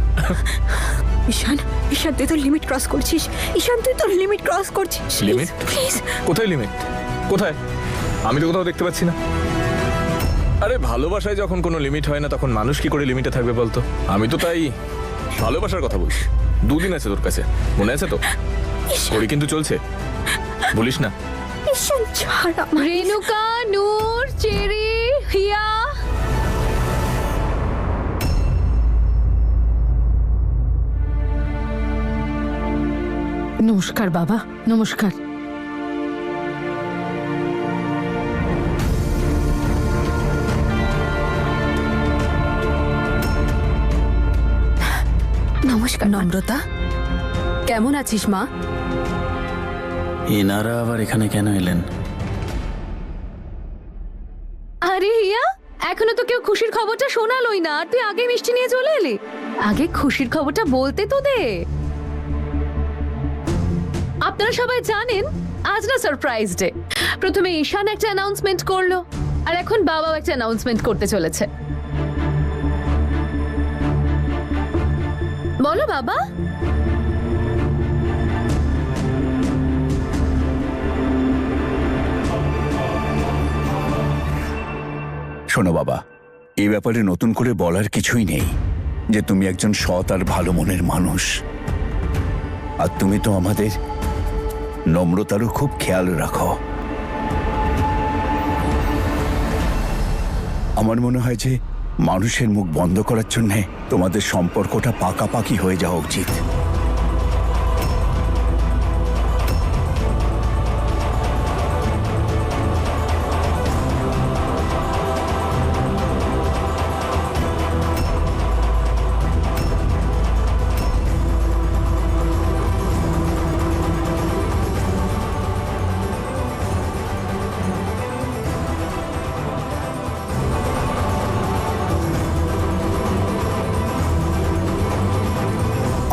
ঈশান, ঈশান তুই তো লিমিট ক্রস করছিস। ঈশান তুই তো লিমিট ক্রস করছিস। লিমিট? প্লিজ। কোথায় লিমিট? কোথায়? আমি তো কোথাও দেখতে পাচ্ছি না। আরে ভালোবাসায় যখন কোনো লিমিট হয় না তখন মানুষ কি করে লিমিটে থাকবে বলতো? আমি তো তাই ভালোবাসার কথা বলছি। 2 দিন আছে তোর কাছে, মনে আছে তো? ঘড়ি কিন্তু চলছে, বলিস না। ঈশান ছাড় আমায়। রেনুকা, নূর, চেরি, হিয়া। নমস্কার বাবা, নমস্কার। নমস্কার নম্রতা, কেমন আছিস মা? এনারা আবার এখানে কেন এলেন? আরে হিয়া, এখনো তো কেউ খুশির খবরটা শোনালোই না, আর তুই আগে মিষ্টি নিয়ে চলে এলি। আগে খুশির খবরটা বলতে তো দে। আপনারা সবাই জানেন আজ না সারপ্রাইজ ডে। প্রথমে ঈশান একটা অ্যানাউন্সমেন্ট করলো, আর এখন বাবাও একটা অ্যানাউন্সমেন্ট করতে চলেছে। বলো বাবা। শোনো বাবা, এই ব্যাপারে নতুন করে বলার কিছুই নেই যে তুমি একজন সৎ আর ভালো মনের মানুষ, আর তুমি তো আমাদের নম্রতারও খুব খেয়াল রাখো। আমার মনে হয় যে মানুষের মুখ বন্ধ করার জন্য তোমাদের সম্পর্কটা পাকাপাকি হয়ে যাওয়া উচিত।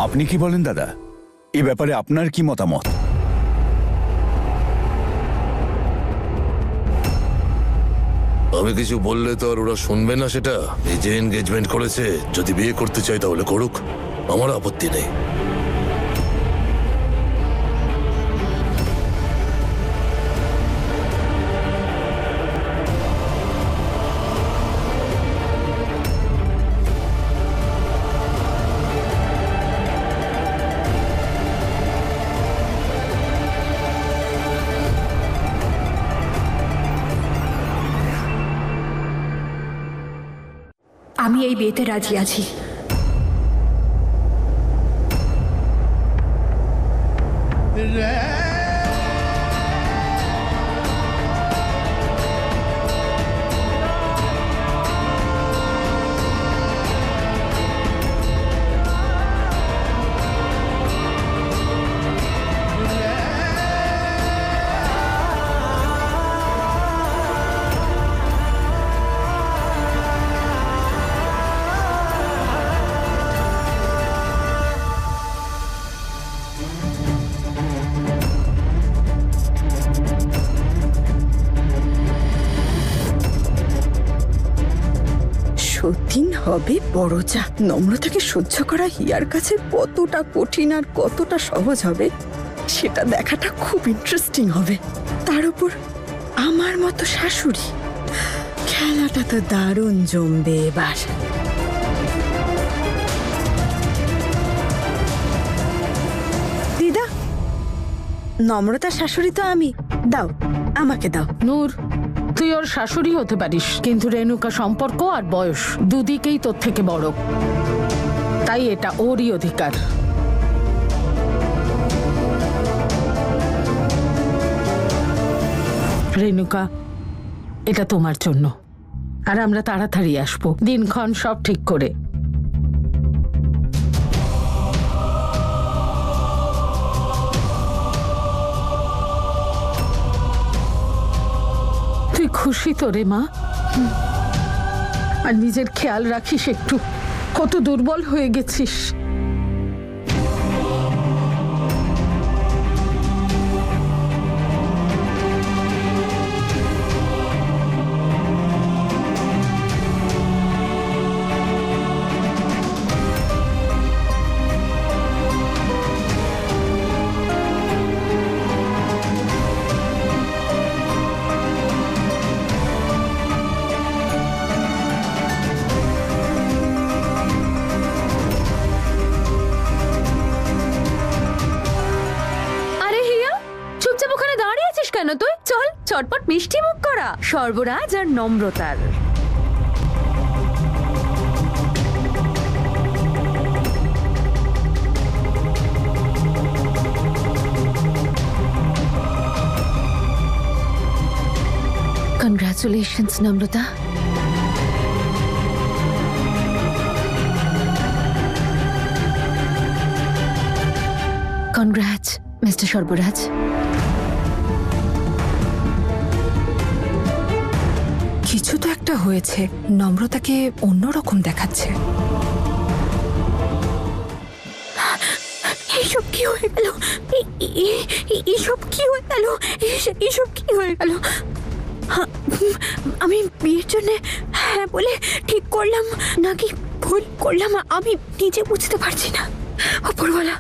আপনি কি বলেন দাদা? এ ব্যাপারে আপনার কি মতামত? আমি কিছু বললে তো আর ওরা শুনবে না সেটা। এই যে এনগেজমেন্ট করেছে, যদি বিয়ে করতে চাই তাহলে করুক, আমার আপত্তি নেই। আমি এই বিয়েতে রাজি আছি। দিন হবে বড় যা। নম্রতাকে সহ্য করা হিয়ার কাছে কতটা কঠিন আর কতটা সহজ হবে সেটা দেখাটা খুব ইন্টারেস্টিং হবে। তার উপর আমার মতো শাশুড়ি, খেলাটা তো দারুণ জমবে এবার। দিদা, নম্রতার শাশুড়ি তো আমি, দাও আমাকে দাও। নূর, তুই ওর শাশুড়ি হতে পারিস, কিন্তু রেণুকা সম্পর্ক আর বয়স দুদিকেই তোর থেকে বড়, তাই এটা ওরই অধিকার। রেণুকা, এটা তোমার জন্য, আর আমরা তাড়াতাড়ি আসবো দিনক্ষণ সব ঠিক করে। তুই খুশি তো রে মা? আর নিজের খেয়াল রাখিস একটু, কত দুর্বল হয়ে গেছিস। আরে হিয়া, চুপচাপ ওখানে দাঁড়িয়ে আছিস কেন তুই? চল চটপট মিষ্টি মুখ করা সর্বরাজ আর নম্রতার। Congratulations Namrata. Congrats mister Sarbaraj. কিছু তো একটা হয়েছে, নম্রতাকে অন্যরকম দেখাচ্ছে। এইসব কি হয়ে গেল? এইসব কি হয়ে গেল? এইসব কি হয়ে গেল? আমি বিয়ের জন্য হ্যাঁ বলে ঠিক করলাম নাকি ভুল করলাম আমি নিজে বুঝতে পারছি না। উপরওয়ালা,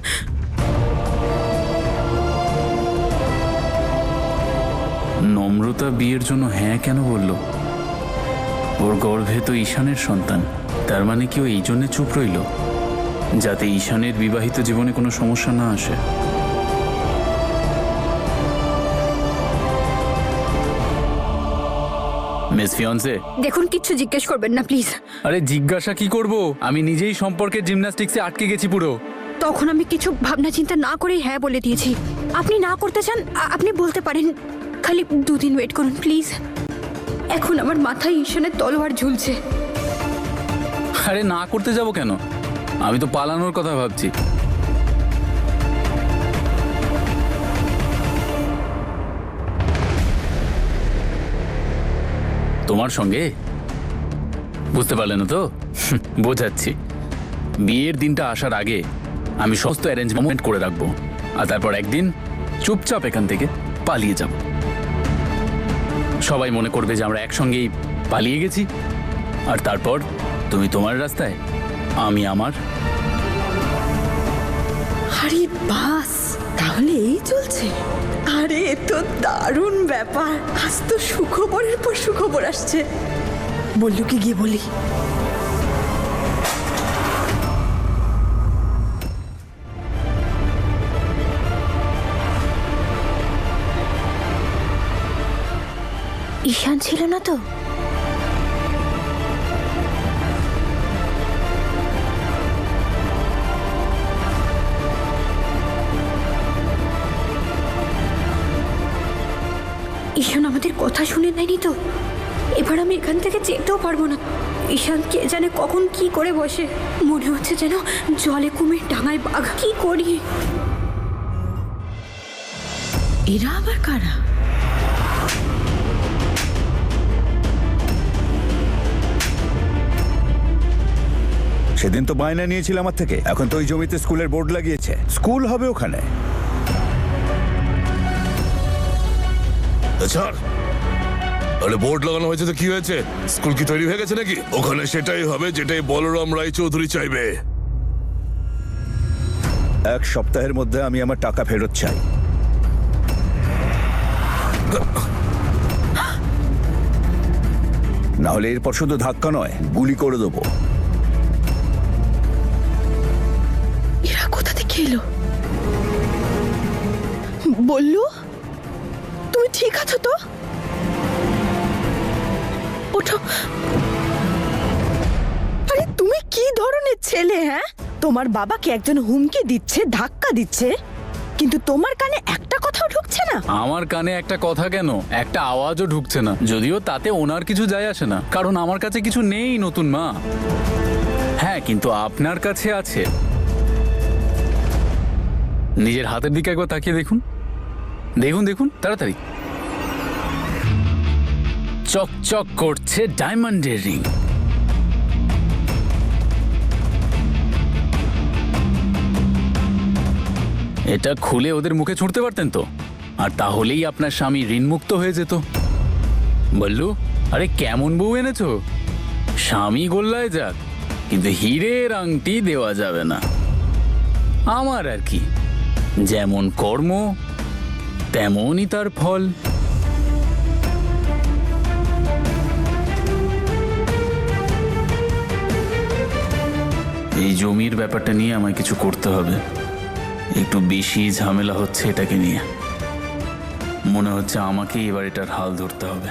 নম্রতা বিয়ের জন্য হ্যাঁ কেন বলল? ওর গর্ভে তো ঈশানের সন্তান, তার মানে কি ও এই জন্যে চুপ রইল, যাতে ঈশানের বিবাহিত জীবনে কোনো সমস্যা না আসে? মিস ফিয়ন্সে, দেখুন কিচ্ছু জিজ্ঞেস করবেন না প্লিজ। আরে জিজ্ঞাসা কি করব, আমি নিজেই সম্পর্কের জিমন্যাস্টিক্সে আটকে গেছি পুরো। তখন আমি কিছু ভাবনা চিন্তা না করেই হ্যাঁ বলে দিয়েছি। আপনি না করতে চান আপনি বলতে পারেন, খালি 2 দিন ওয়েট করুন প্লিজ। এখন আমার মাথায় ঈশানের তলোয়ার ঝুলছে। আরে না করতে যাব কেন, আমি তো পালানোর কথা ভাবছি। তোমার সঙ্গে? বুঝতে পারলে না তো? বোঝাচ্ছি। বিয়ের দিনটা আসার আগে আমি সমস্ত অ্যারেঞ্জমেন্ট করে রাখবো, আর তারপর একদিন চুপচাপ এখান থেকে পালিয়ে যাব। সবাই মনে করবে যে আমরা একসঙ্গেই পালিয়ে গেছি, আর তারপর তুমি তোমার রাস্তায়, আমি আমার। আরে বাস, তাহলে এই চলছে? আরে এ তো দারুণ ব্যাপার। আজ তো সুখবরের পর সুখবর আসছে। বল্লুকে গিয়ে বলি। ঈশান ছিল না তো? ঈশান আমাদের কথা শুনে নেয়নি তো? এবার আমি এখান থেকে যেতেও পারবো না। ঈশান কে জানে কখন কি করে বসে, মনে হচ্ছে যেন জলে কুমির ডাঙায় বাঘ। কি করি? এরা আবার কারা? সেদিন তো বায়না নিয়েছিল আমার থেকে, এখন তো ওই জমিতে স্কুলের বোর্ড লাগিয়েছে, স্কুল হবে ওখানে। ছাড়, আরে বোর্ড লাগানো হয়েছে তো কি হয়েছে? স্কুল কি তৈরি হয়ে গেছে নাকি? ওখানে সেটাই হবে যেটাই বলরাম রায়চৌধুরী চাইবে। 1 সপ্তাহের মধ্যে আমি আমার টাকা ফেরত চাই। না হলে এরপর শুধু ধাক্কা নয়, গুলি করে দেবো। এরা কোথা থেকে এলো? বললু, তুমি ঠিক আছো তো? ওঠো। আরে তুমি কি ধরনের ছেলে, হ্যাঁ? তোমার বাবাকে একজন হুমকি দিচ্ছে, ধাক্কা দিচ্ছে, কিন্তু তোমার কানে একটা কথাও ঢুকছে না। আমার কানে একটা কথা কেন, একটা আওয়াজও ঢুকছে না। যদিও তাতে ওনার কিছু যায় আসে না, কারণ আমার কাছে কিছু নেই নতুন মা। হ্যাঁ, কিন্তু আপনার কাছে আছে। নিজের হাতের দিকে একবার তাকিয়ে দেখুন, দেখুন দেখুন তাড়াতাড়ি। চকচক করছে ডায়মন্ডের রিং। এটা খুলে ওদের মুখে ছুঁড়তে পারতেন তো, আর তাহলেই আপনার স্বামী ঋণমুক্ত হয়ে যেত। বললু, আরে কেমন বউ এনেছো? স্বামী গোল্লায় যাক, কিন্তু হীরের আংটি দেওয়া যাবে না। আমার আর কি, যেমন কর্ম তেমনই তার ফল। এই জমির ব্যাপারটা নিয়ে আমায় কিছু করতে হবে। একটু বেশি ঝামেলা হচ্ছে এটাকে নিয়ে। মনে হচ্ছে আমাকে এবার এটার হাল ধরতে হবে।